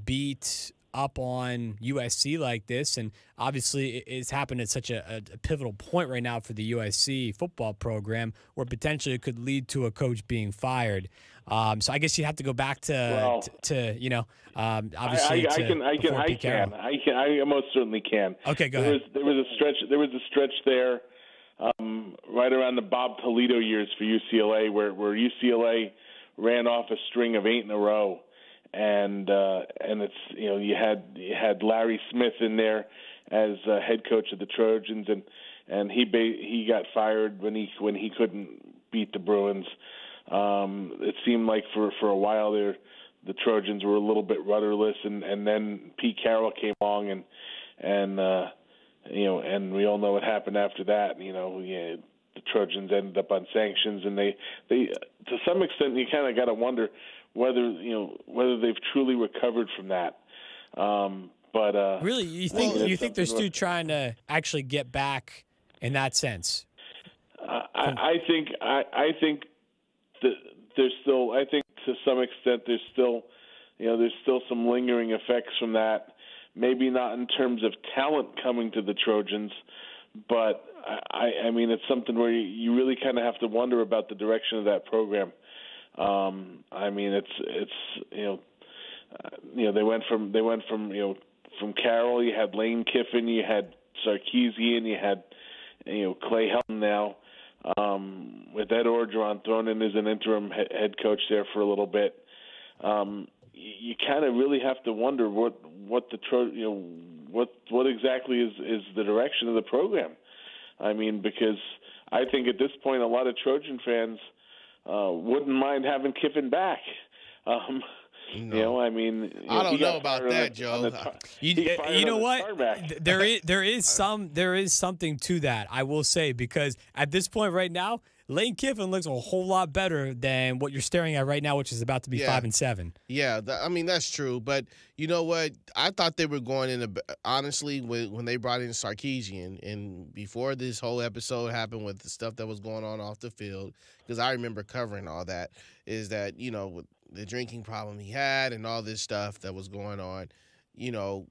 beat up on USC like this, and obviously it's happened at such a pivotal point right now for the USC football program where potentially it could lead to a coach being fired. So I guess you have to go back to obviously I most certainly can. Okay, go ahead. There was a stretch there right around the Bob Toledo years for UCLA where UCLA ran off a string of 8 in a row. And it's you had Larry Smith in there as head coach of the Trojans, and he got fired when he couldn't beat the Bruins. It seemed like for a while there the Trojans were a little bit rudderless, and then Pete Carroll came along and we all know what happened after that. The Trojans ended up on sanctions, and they to some extent you kind of got to wonder whether they've truly recovered from that. But really, you think they're still trying to actually get back in that sense? I think that there's still. I think to some extent there's still some lingering effects from that. Maybe not in terms of talent coming to the Trojans, but I mean it's something where you really kind of have to wonder about the direction of that program. I mean, they went from Carroll. You had Lane Kiffin, you had Sarkisian, you had Clay Helton now, with Ed Orgeron thrown in as an interim head coach there for a little bit. You kind of really have to wonder what exactly is the direction of the program. I mean, because I think at this point a lot of Trojan fans wouldn't mind having Kiffin back. You know, I mean, I don't know about that, Joe. You know what? There is something to that, I will say, because at this point right now, Lane Kiffin looks a whole lot better than what you're staring at right now, which is about to be 5-7. Yeah, I mean, that's true. But you know what? I thought they were going in honestly when they brought in Sarkisian, and before this whole episode happened with the stuff that was going on off the field, because I remember covering all that, is that, you know, with the drinking problem he had and all this stuff that was going on, you know,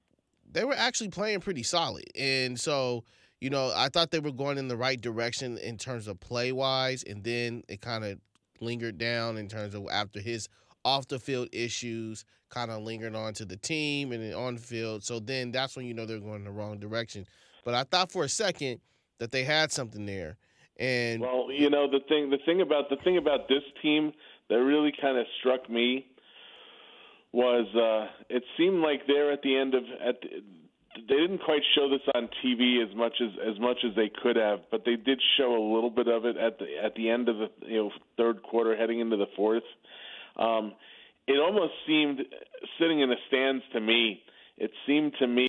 they were actually playing pretty solid. And so, you know, I thought they were going in the right direction in terms of play-wise, and then it kind of lingered down in terms of after his off-the-field issues kind of lingered on to the team and then on the field. So then that's when you know they're going in the wrong direction. But I thought for a second that they had something there. And well, you know, the thing about this team that really kind of struck me was it seemed like they're at the end of they didn't quite show this on TV as much as they could have, but they did show a little bit of it at the end of the third quarter, heading into the fourth. It almost seemed, sitting in the stands to me, it seemed to me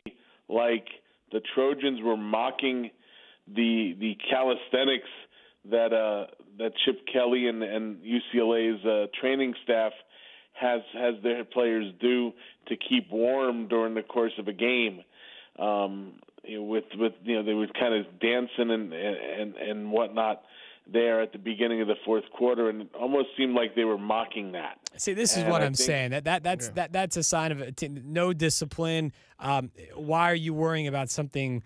like the Trojans were mocking the calisthenics that Chip Kelly and UCLA's training staff has their players do to keep warm during the course of a game. With they were kind of dancing and whatnot there at the beginning of the fourth quarter, and it almost seemed like they were mocking that. See, this is what I'm saying. That's a sign of no discipline. Why are you worrying about something?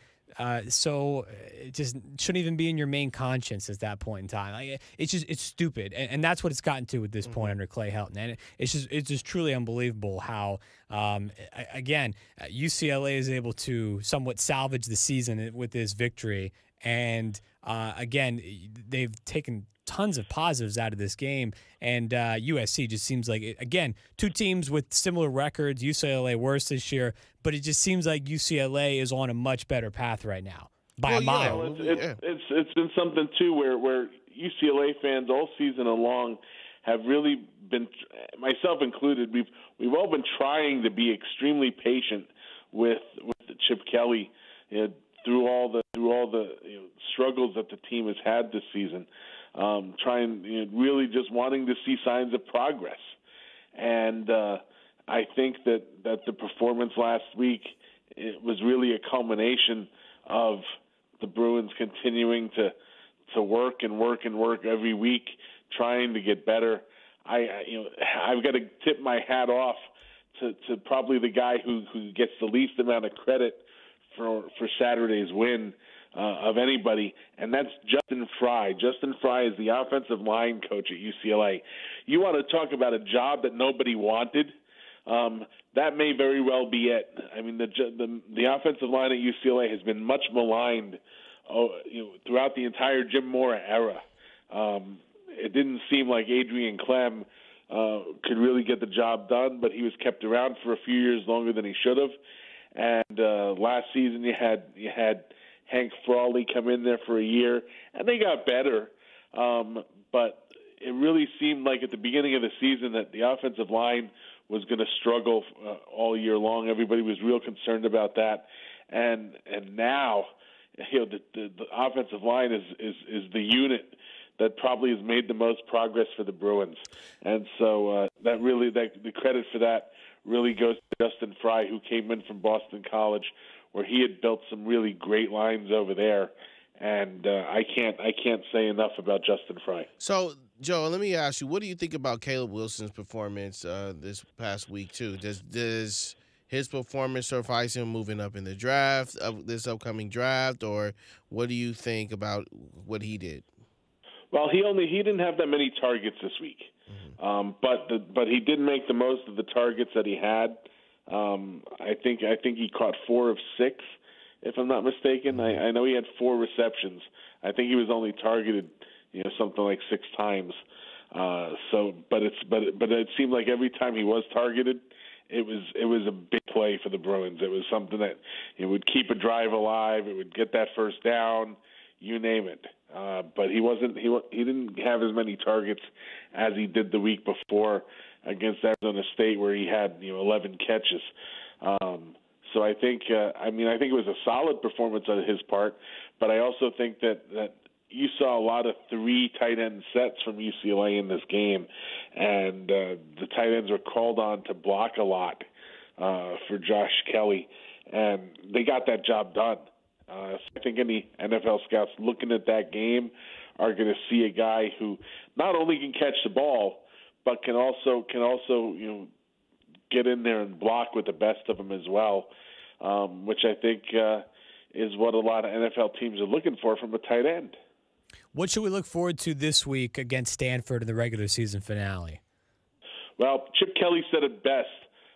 So it just shouldn't even be in your main conscience at that point in time. Like, it's stupid, and that's what it's gotten to at this point under Clay Helton. And it's just truly unbelievable how again UCLA is able to somewhat salvage the season with this victory, and again they've taken tons of positives out of this game, and USC just seems like, again, two teams with similar records, UCLA worse this year, but it just seems like UCLA is on a much better path right now by a mile. It's been something, too, where UCLA fans all season long have really been, myself included, we've all been trying to be extremely patient with Chip Kelly, through all the struggles that the team has had this season. Really just wanting to see signs of progress. And I think that the performance last week, it was really a culmination of the Bruins continuing to work and work and work every week, trying to get better. I've got to tip my hat off to probably the guy who gets the least amount of credit for Saturday's win of anybody, and that's Justin Fry. Justin Fry is the offensive line coach at UCLA. You want to talk about a job that nobody wanted? That may very well be it. I mean, the offensive line at UCLA has been much maligned throughout the entire Jim Mora era. It didn't seem like Adrian Clem could really get the job done, but he was kept around for a few years longer than he should have. And last season you had Hank Frawley come in there for a year, and they got better. But it really seemed like at the beginning of the season that the offensive line was going to struggle all year long. Everybody was real concerned about that. And now, the offensive line is the unit that probably has made the most progress for the Bruins. And so the credit for that really goes to Justin Fry, who came in from Boston College, where he had built some really great lines over there. And I can't say enough about Justin Fry. So, Joe, let me ask you, what do you think about Caleb Wilson's performance this past week, too? Does his performance suffice him moving up in the draft, this upcoming draft, or what do you think about what he did? Well, he didn't have that many targets this week, but he did make the most of the targets that he had. I think he caught 4 of 6, if I'm not mistaken. I know he had 4 receptions. I think he was only targeted, something like 6 times. But it seemed like every time he was targeted, it was a big play for the Bruins. It was something that it would keep a drive alive. It would get that first down, you name it. But he didn't have as many targets as he did the week before against Arizona State, where he had 11 catches. So I think I think it was a solid performance on his part, but I also think that you saw a lot of 3 tight end sets from UCLA in this game, and the tight ends were called on to block a lot for Josh Kelly, and they got that job done. So I think any NFL scouts looking at that game are going to see a guy who not only can catch the ball, but can also get in there and block with the best of them as well, which I think is what a lot of NFL teams are looking for from a tight end. What should we look forward to this week against Stanford in the regular season finale? Well, Chip Kelly said it best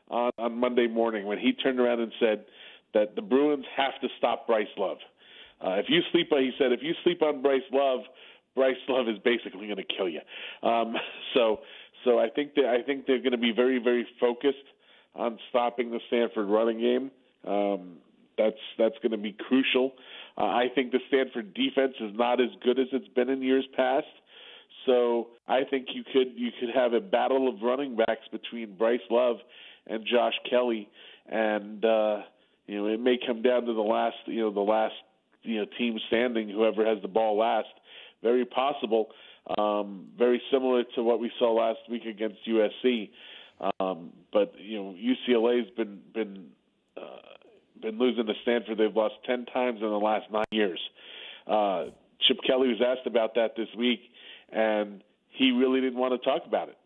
on Monday morning when he turned around and said that the Bruins have to stop Bryce Love. He said, if you sleep on Bryce Love is basically going to kill you. So I think they're going to be very, very focused on stopping the Stanford running game. That's going to be crucial. I think the Stanford defense is not as good as it's been in years past. So I think you could have a battle of running backs between Bryce Love and Josh Kelly, and it may come down to the last team standing, whoever has the ball last. Very possible. Very similar to what we saw last week against USC. But UCLA's been losing to Stanford. They've lost 10 times in the last 9 years. Chip Kelly was asked about that this week, and he really didn't want to talk about it.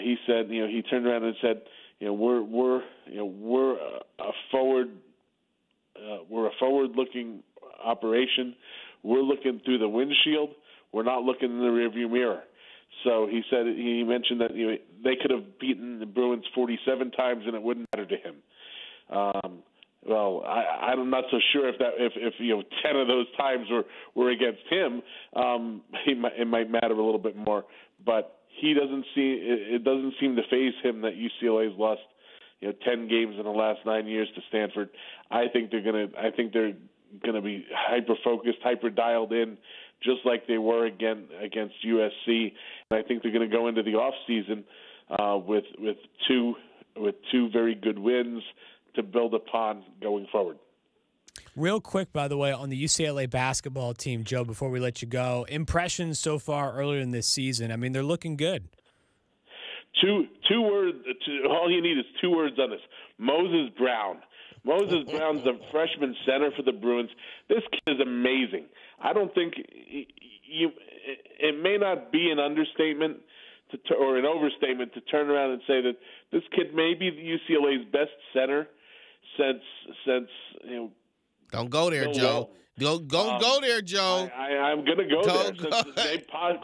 He said, he turned around and said, we're a forward-looking operation. We're looking through the windshield. We're not looking in the rearview mirror. So he mentioned that they could have beaten the Bruins 47 times and it wouldn't matter to him. Well, I'm not so sure if 10 of those times were against him. It might matter a little bit more, but it doesn't seem to faze him that UCLA's lost 10 games in the last 9 years to Stanford. I think they're gonna be hyper focused, hyper dialed in, just like they were again against USC. And I think they're going to go into the off season with two very good wins to build upon going forward. Real quick, by the way, on the UCLA basketball team, Joe, before we let you go, impressions so far earlier in this season. I mean, they're looking good. Two words. All you need is 2 words on this. Moses Brown. Moses Brown's the freshman center for the Bruins. This kid is amazing. I don't think it may not be an understatement or an overstatement to turn around and say that this kid may be UCLA's best center since Don't go there, Joe. Don't go there, Joe. I'm going to go there.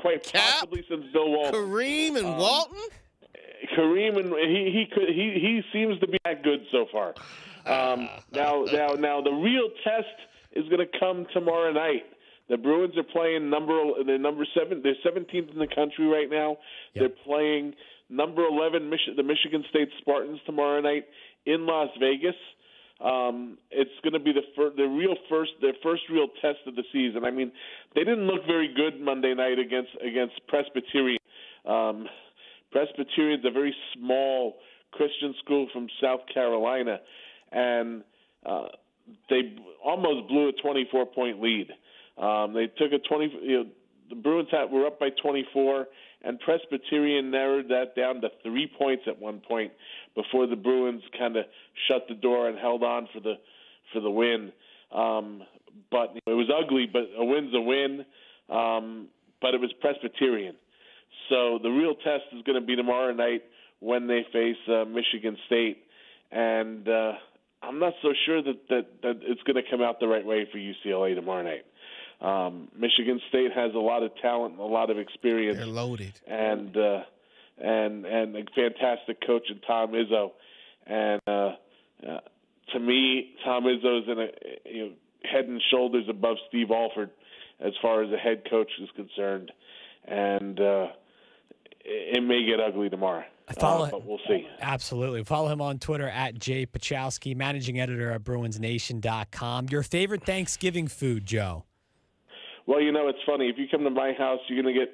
Quite possibly since Bill Walton. Kareem and Walton? Kareem, and he seems to be that good so far. Now the real test is going to come tomorrow night. The Bruins are playing they're number 7. They're 17th in the country right now. Yep. They're playing number 11, the Michigan State Spartans tomorrow night in Las Vegas. It's going to be their first real test of the season. I mean, they didn't look very good Monday night against Presbyterian. Presbyterian's a very small Christian school from South Carolina, and they almost blew a 24-point lead. They took the Bruins were up by 24, and Presbyterian narrowed that down to 3 points at one point before the Bruins kind of shut the door and held on for the win. But it was ugly, but a win's a win. But it was Presbyterian. So the real test is going to be tomorrow night when they face Michigan State, and I'm not so sure that it's going to come out the right way for UCLA tomorrow night. Michigan State has a lot of talent and a lot of experience. They're loaded, and a fantastic coach in Tom Izzo. And to me, Tom Izzo is head and shoulders above Steve Alford as far as the head coach is concerned, and it may get ugly tomorrow. But we'll see. Absolutely. Follow him on Twitter at Jay Pachowski, managing editor at BruinsNation.com. Your favorite Thanksgiving food, Joe? Well, it's funny. If you come to my house, you're gonna get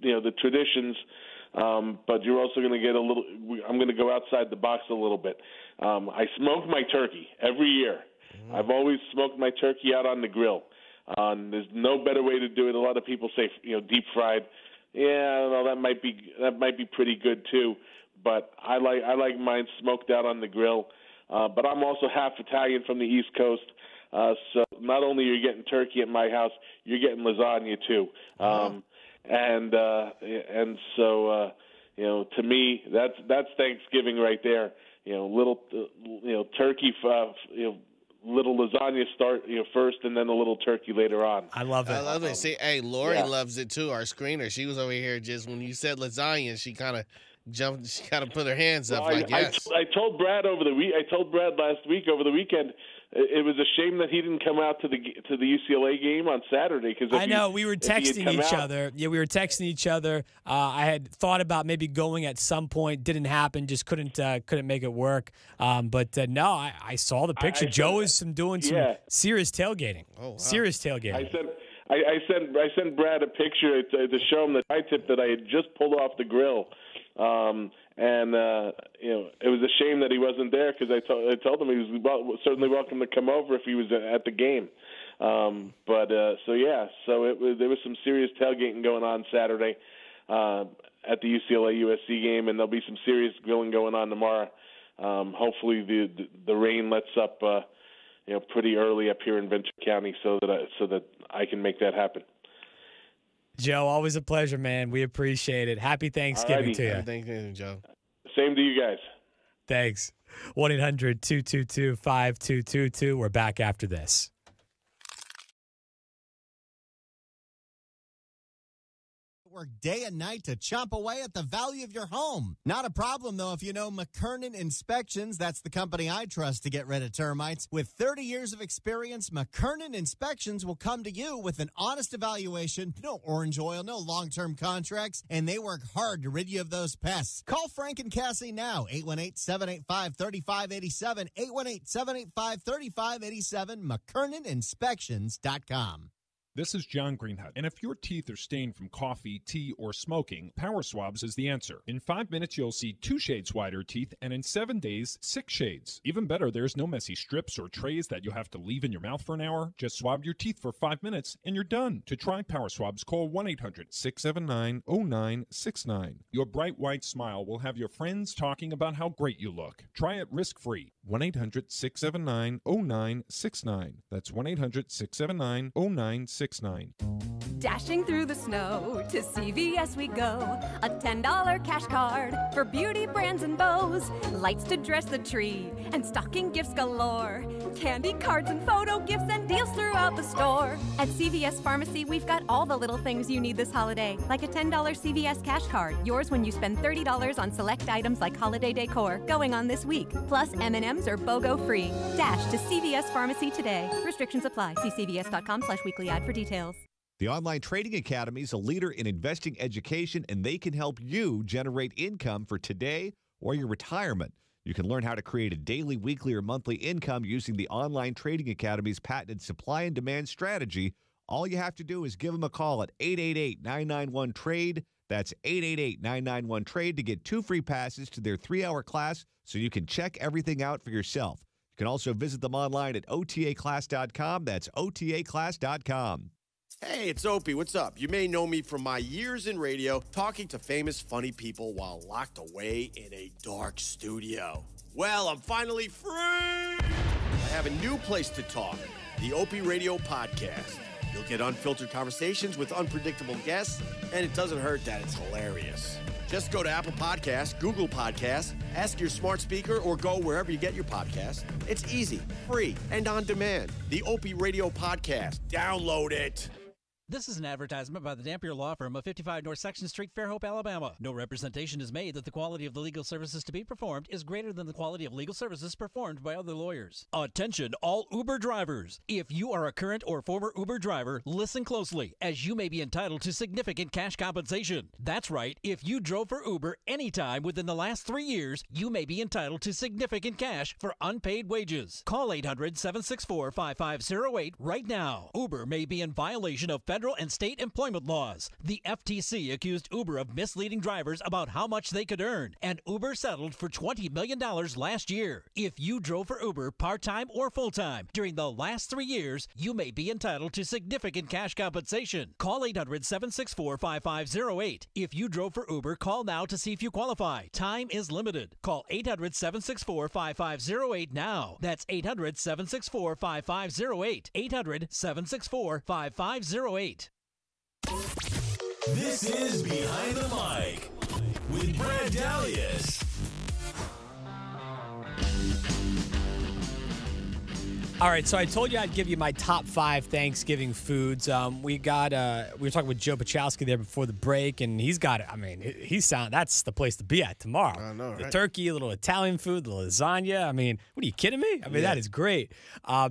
the traditions, but you're also gonna get a little. I'm gonna go outside the box a little bit. I smoke my turkey every year. I've always smoked my turkey out on the grill. There's no better way to do it. A lot of people say deep fried. Yeah, I don't know, that might be pretty good too, but I like mine smoked out on the grill. But I'm also half Italian from the East Coast, so not only are you getting turkey at my house, you're getting lasagna too. And so to me that's Thanksgiving right there. Little turkey, little lasagna start first, and then a little turkey later on. I love it. I love it. See, hey, Lori loves it too. Our screener, she was over here just when you said lasagna, she kind of jumped. She kind of put her hands up. Like, yes. I told Brad I told Brad last week over the weekend. It was a shame that he didn't come out to the UCLA game on Saturday. Because I know we were texting each other. Yeah, we were texting each other. I had thought about maybe going at some point. Didn't happen. Just couldn't make it work. But no, I saw the picture. Joe is doing some serious tailgating. Oh, wow. Serious tailgating. I sent Brad a picture to show him the tri-tip that I had just pulled off the grill. And it was a shame that he wasn't there because I told him he was certainly welcome to come over if he was at the game. There was some serious tailgating going on Saturday at the UCLA USC game, and there'll be some serious grilling going on tomorrow. Hopefully the rain lets up pretty early up here in Ventura County so that I can make that happen. Joe, always a pleasure, man. We appreciate it. Happy Thanksgiving to you. Happy Thanksgiving, Joe. Same to you guys. Thanks. 1-800-222-5222. We're back after this. Work day and night to chomp away at the value of your home. Not a problem, though, if you know McKernan Inspections. That's the company I trust to get rid of termites. With 30 years of experience, McKernan Inspections will come to you with an honest evaluation, no orange oil, no long-term contracts, and they work hard to rid you of those pests. Call Frank and Cassie now, 818-785-3587, 818-785-3587, McKernanInspections.com. This is John Greenhut, and if your teeth are stained from coffee, tea, or smoking, Power Swabs is the answer. In 5 minutes, you'll see 2 shades whiter teeth, and in 7 days, 6 shades. Even better, there's no messy strips or trays that you'll have to leave in your mouth for an hour. Just swab your teeth for 5 minutes, and you're done. To try Power Swabs, call 1-800-679-0969. Your bright white smile will have your friends talking about how great you look. Try it risk-free. 1-800-679-0969. That's 1-800-679-0969. Dashing through the snow to CVS we go. A $10 cash card for beauty brands and bows. Lights to dress the tree and stocking gifts galore. Candy cards and photo gifts and deals throughout the store. At CVS Pharmacy, we've got all the little things you need this holiday, like a $10 CVS cash card, yours when you spend $30 on select items like holiday decor, going on this week. Plus M&Ms are BOGO free. Dash to CVS Pharmacy today. Restrictions apply. See cvs.com/weekly ad for details. The Online Trading Academy is a leader in investing education, and they can help you generate income for today or your retirement. You can learn how to create a daily, weekly, or monthly income using the Online Trading Academy's patented supply and demand strategy. All you have to do is give them a call at 888-991-TRADE. That's 888-991-TRADE to get 2 free passes to their 3-hour class so you can check everything out for yourself. You can also visit them online at otaclass.com. That's otaclass.com. Hey, it's Opie. What's up? You may know me from my years in radio talking to famous, funny people while locked away in a dark studio. Well, I'm finally free! I have a new place to talk, the Opie Radio Podcast. You'll get unfiltered conversations with unpredictable guests, and it doesn't hurt that it's hilarious. Just go to Apple Podcasts, Google Podcasts, ask your smart speaker, or go wherever you get your podcasts. It's easy, free, and on demand. The Opie Radio Podcast. Download it. This is an advertisement by the Dampier Law Firm of 55 North Section Street, Fairhope, Alabama. No representation is made that the quality of the legal services to be performed is greater than the quality of legal services performed by other lawyers. Attention, all Uber drivers. If you are a current or former Uber driver, listen closely, as you may be entitled to significant cash compensation. That's right. If you drove for Uber anytime within the last 3 years, you may be entitled to significant cash for unpaid wages. Call 800-764-5508 right now. Uber may be in violation of federal and state employment laws. The FTC accused Uber of misleading drivers about how much they could earn, and Uber settled for $20 million last year. If you drove for Uber part-time or full-time during the last 3 years, you may be entitled to significant cash compensation. Call 800-764-5508. If you drove for Uber, call now to see if you qualify. Time is limited. Call 800-764-5508 now. That's 800-764-5508. 800-764-5508. This is Behind the Mic with Brad Dalius. All right, so I told you I'd give you my top 5 Thanksgiving foods. We were talking with Joe Pachowski there before the break, and he's got it. I mean, that's the place to be at tomorrow. I know, right? The turkey, a little Italian food, the lasagna. I mean, what are you kidding me? I mean, that is great.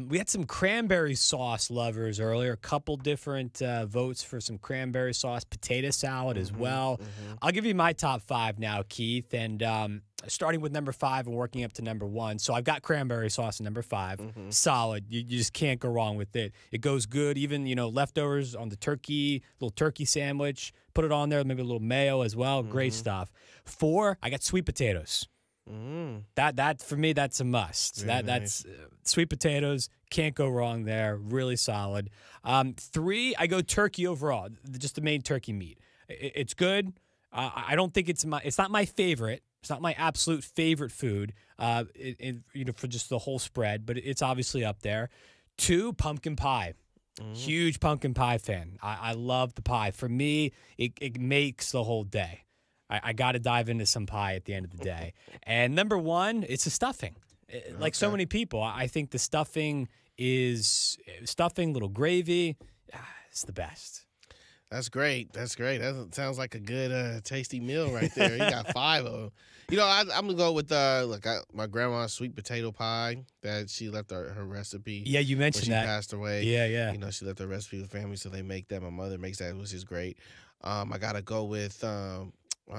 We had some cranberry sauce lovers earlier. A couple different votes for some cranberry sauce, potato salad as well. I'll give you my top 5 now, Keith, and starting with number 5 and working up to number 1. So I've got cranberry sauce at number 5. Solid. You just can't go wrong with it. It goes good. Even, leftovers on the turkey, little turkey sandwich. Put it on there, maybe a little mayo as well. Great stuff. 4, I got sweet potatoes. That for me, that's a must. That's sweet potatoes. Can't go wrong there. Really solid. 3, I go turkey overall. Just the main turkey meat. It's good. I don't think it's not my favorite. It's not my absolute favorite food, for just the whole spread, but it's obviously up there. 2, pumpkin pie. Huge pumpkin pie fan. I love the pie. For me, it makes the whole day. I got to dive into some pie at the end of the day. And number 1, it's a stuffing. Like so many people, I think the stuffing is little gravy. It's the best. That's great. That sounds like a good, tasty meal right there. You got 5 of them. I'm going to go with my grandma's sweet potato pie that she left her recipe. Yeah, you mentioned when that. She passed away. Yeah. She left her recipe with family, so they make that. My mother makes that, which is great. I got to go with my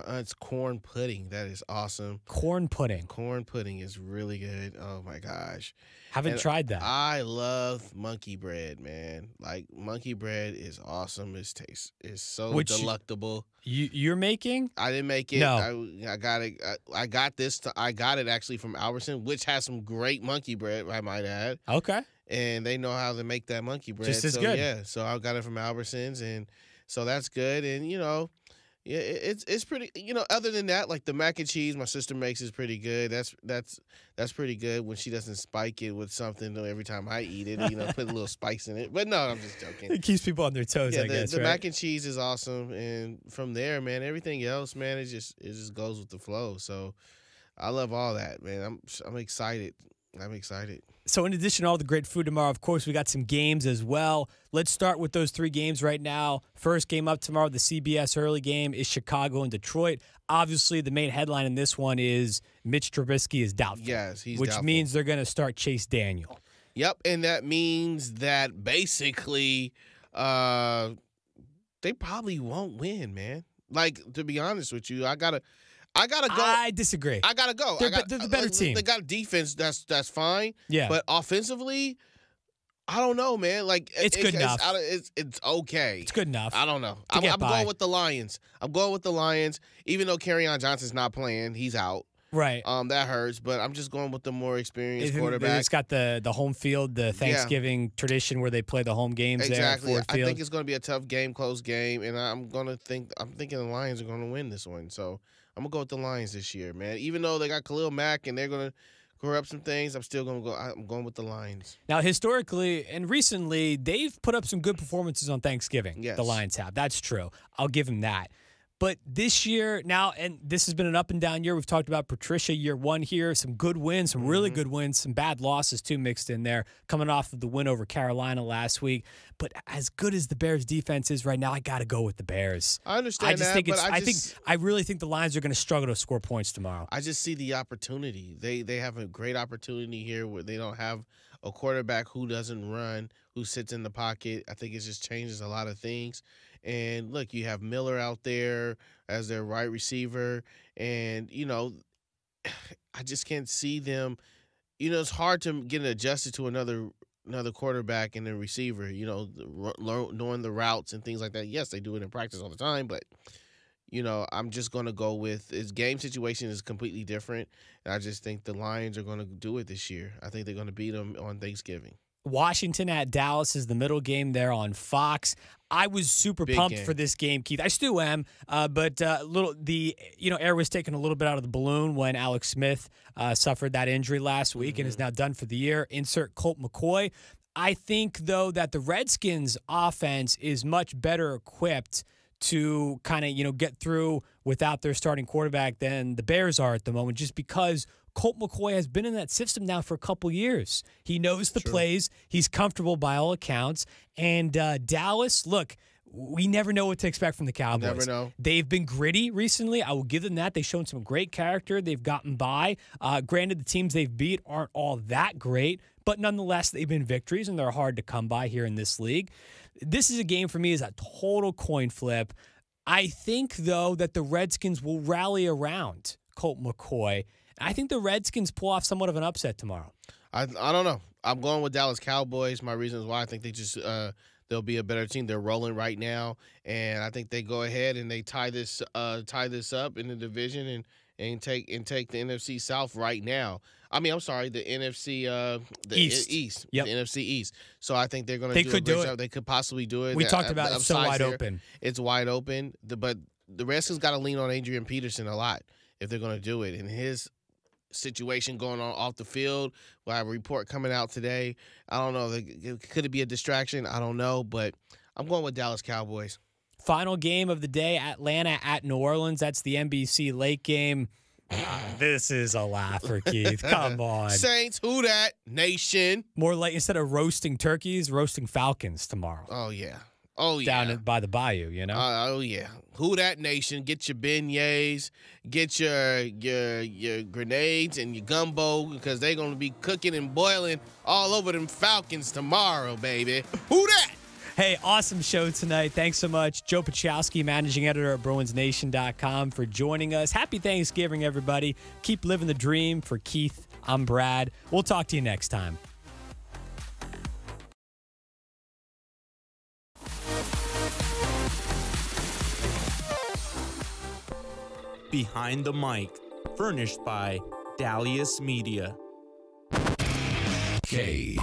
aunt's corn pudding. That is awesome. Corn pudding. Corn pudding is really good. Oh, my gosh. Haven't tried that. I love monkey bread, man. Like, monkey bread is awesome. Its taste is so delectable. You're making? I didn't make it. No. I got it. I got it actually from Albertson, which has some great monkey bread, I might add. Okay. And they know how to make that monkey bread. Just as good. Yeah. So I got it from Albertsons, and so that's good. And yeah, it's pretty. Other than that, like the mac and cheese my sister makes is pretty good. That's pretty good when she doesn't spike it with something every time I eat it. Put a little spice in it. But no, I'm just joking. It keeps people on their toes. Yeah, I guess. The mac and cheese is awesome, and from there, man, everything else, man, it just goes with the flow. So I love all that, man. I'm excited. So in addition to all the great food tomorrow, of course, we got some games as well. Let's start with those 3 games right now. First game up tomorrow, the CBS early game, is Chicago and Detroit. Obviously, the main headline in this one is Mitch Trubisky is doubtful. Yes, he's which doubtful. means they're going to start Chase Daniel. Yep, and that means that basically they probably won't win, man. Like, to be honest with you, I gotta go. I disagree. I gotta go. They're the better team. They got a defense that's fine. Yeah. But offensively, I don't know, man. Like it's good enough. It's okay. It's good enough. I don't know. I'm going with the Lions. Even though Kerryon Johnson's not playing, he's out. Right. That hurts, but I'm just going with the more experienced quarterback. It's got the home field, the Thanksgiving tradition where they play the home games exactly. there. I think it's going to be a tough game, close game, and I'm thinking the Lions are going to win this one. So I'm gonna go with the Lions this year, man. Even though they got Khalil Mack and they're gonna corrupt some things, I'm still gonna go. I'm going with the Lions. Now, historically and recently, they've put up some good performances on Thanksgiving. Yes. The Lions have. That's true. I'll give them that. But this year now, and this has been an up and down year. We've talked about Patricia year one here, some good wins, some really good wins, some bad losses too mixed in there, coming off of the win over Carolina last week. But as good as the Bears defense is right now, I got to go with the Bears. I understand I really think the Lions are going to struggle to score points tomorrow. I just see the opportunity. They have a great opportunity here where they don't have a quarterback who doesn't run, who sits in the pocket. I think it just changes a lot of things. And look, you have Miller out there as their right receiver. And, I just can't see them. It's hard to get adjusted to another quarterback and a receiver, knowing the routes and things like that. Yes, they do it in practice all the time, but, I'm just going to go with his game situation is completely different. And I just think the Lions are going to do it this year. I think they're going to beat them on Thanksgiving. Washington at Dallas is the middle game there on Fox. I was super pumped for this game, Keith. I still am, but air was taken a little bit out of the balloon when Alex Smith suffered that injury last week and is now done for the year. Insert Colt McCoy. I think, though, that the Redskins' offense is much better equipped to kind of, get through without their starting quarterback than the Bears are at the moment, just because Colt McCoy has been in that system now for a couple years. He knows the plays. He's comfortable by all accounts. And Dallas, look, we never know what to expect from the Cowboys. Never know. They've been gritty recently. I will give them that. They've shown some great character. They've gotten by. Granted, the teams they've beat aren't all that great, but nonetheless, they've been victories, and they're hard to come by here in this league. This is a game for me is a total coin flip. I think, though, that the Redskins will rally around Colt McCoy. I think the Redskins pull off somewhat of an upset tomorrow. I don't know. I'm going with Dallas Cowboys. My reasons why I think they just they'll be a better team. They're rolling right now, and I think they go ahead and they tie this up in the division and take the NFC South right now. I mean, I'm sorry, the NFC East. Yep. The NFC East. So I think they're going to do a great job. They could possibly do it. We talked about it's so wide open. It's wide open, but the Redskins got to lean on Adrian Peterson a lot if they're going to do it. And his situation going on off the field, we'll have a report coming out today. I don't know. Could it be a distraction? I don't know, but I'm going with Dallas Cowboys. Final game of the day, Atlanta at New Orleans. That's the NBC late game. This is a laugher, Keith. Come on. Saints, who dat? Nation. More like instead of roasting turkeys, roasting falcons tomorrow. Oh, yeah. Oh, yeah. Down by the bayou, you know? Oh, yeah. Who dat nation? Get your beignets, get your grenades and your gumbo, because they're going to be cooking and boiling all over them falcons tomorrow, baby. Who dat? Hey, awesome show tonight. Thanks so much, Joe Pachowski, managing editor at BruinsNation.com, for joining us. Happy Thanksgiving, everybody. Keep living the dream. For Keith, I'm Brad. We'll talk to you next time. Behind the Mic, furnished by Dalius Media. KABC,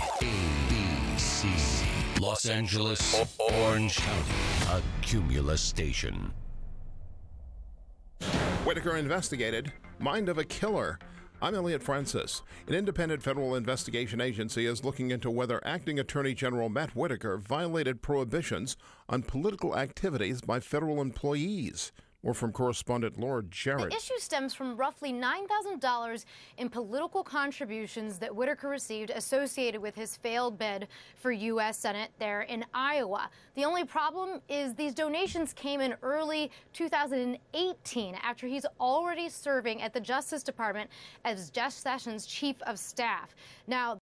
Los Angeles, Orange County, a Cumulus station. Whitaker investigated. Mind of a killer. I'm Elliot Francis. An independent federal investigation agency is looking into whether Acting Attorney General Matt Whitaker violated prohibitions on political activities by federal employees. More from correspondent Laura Jarrett. The issue stems from roughly $9,000 in political contributions that Whitaker received associated with his failed bid for U.S. Senate there in Iowa. The only problem is these donations came in early 2018 after he's already serving at the Justice Department as Jeff Sessions' chief of staff. Now,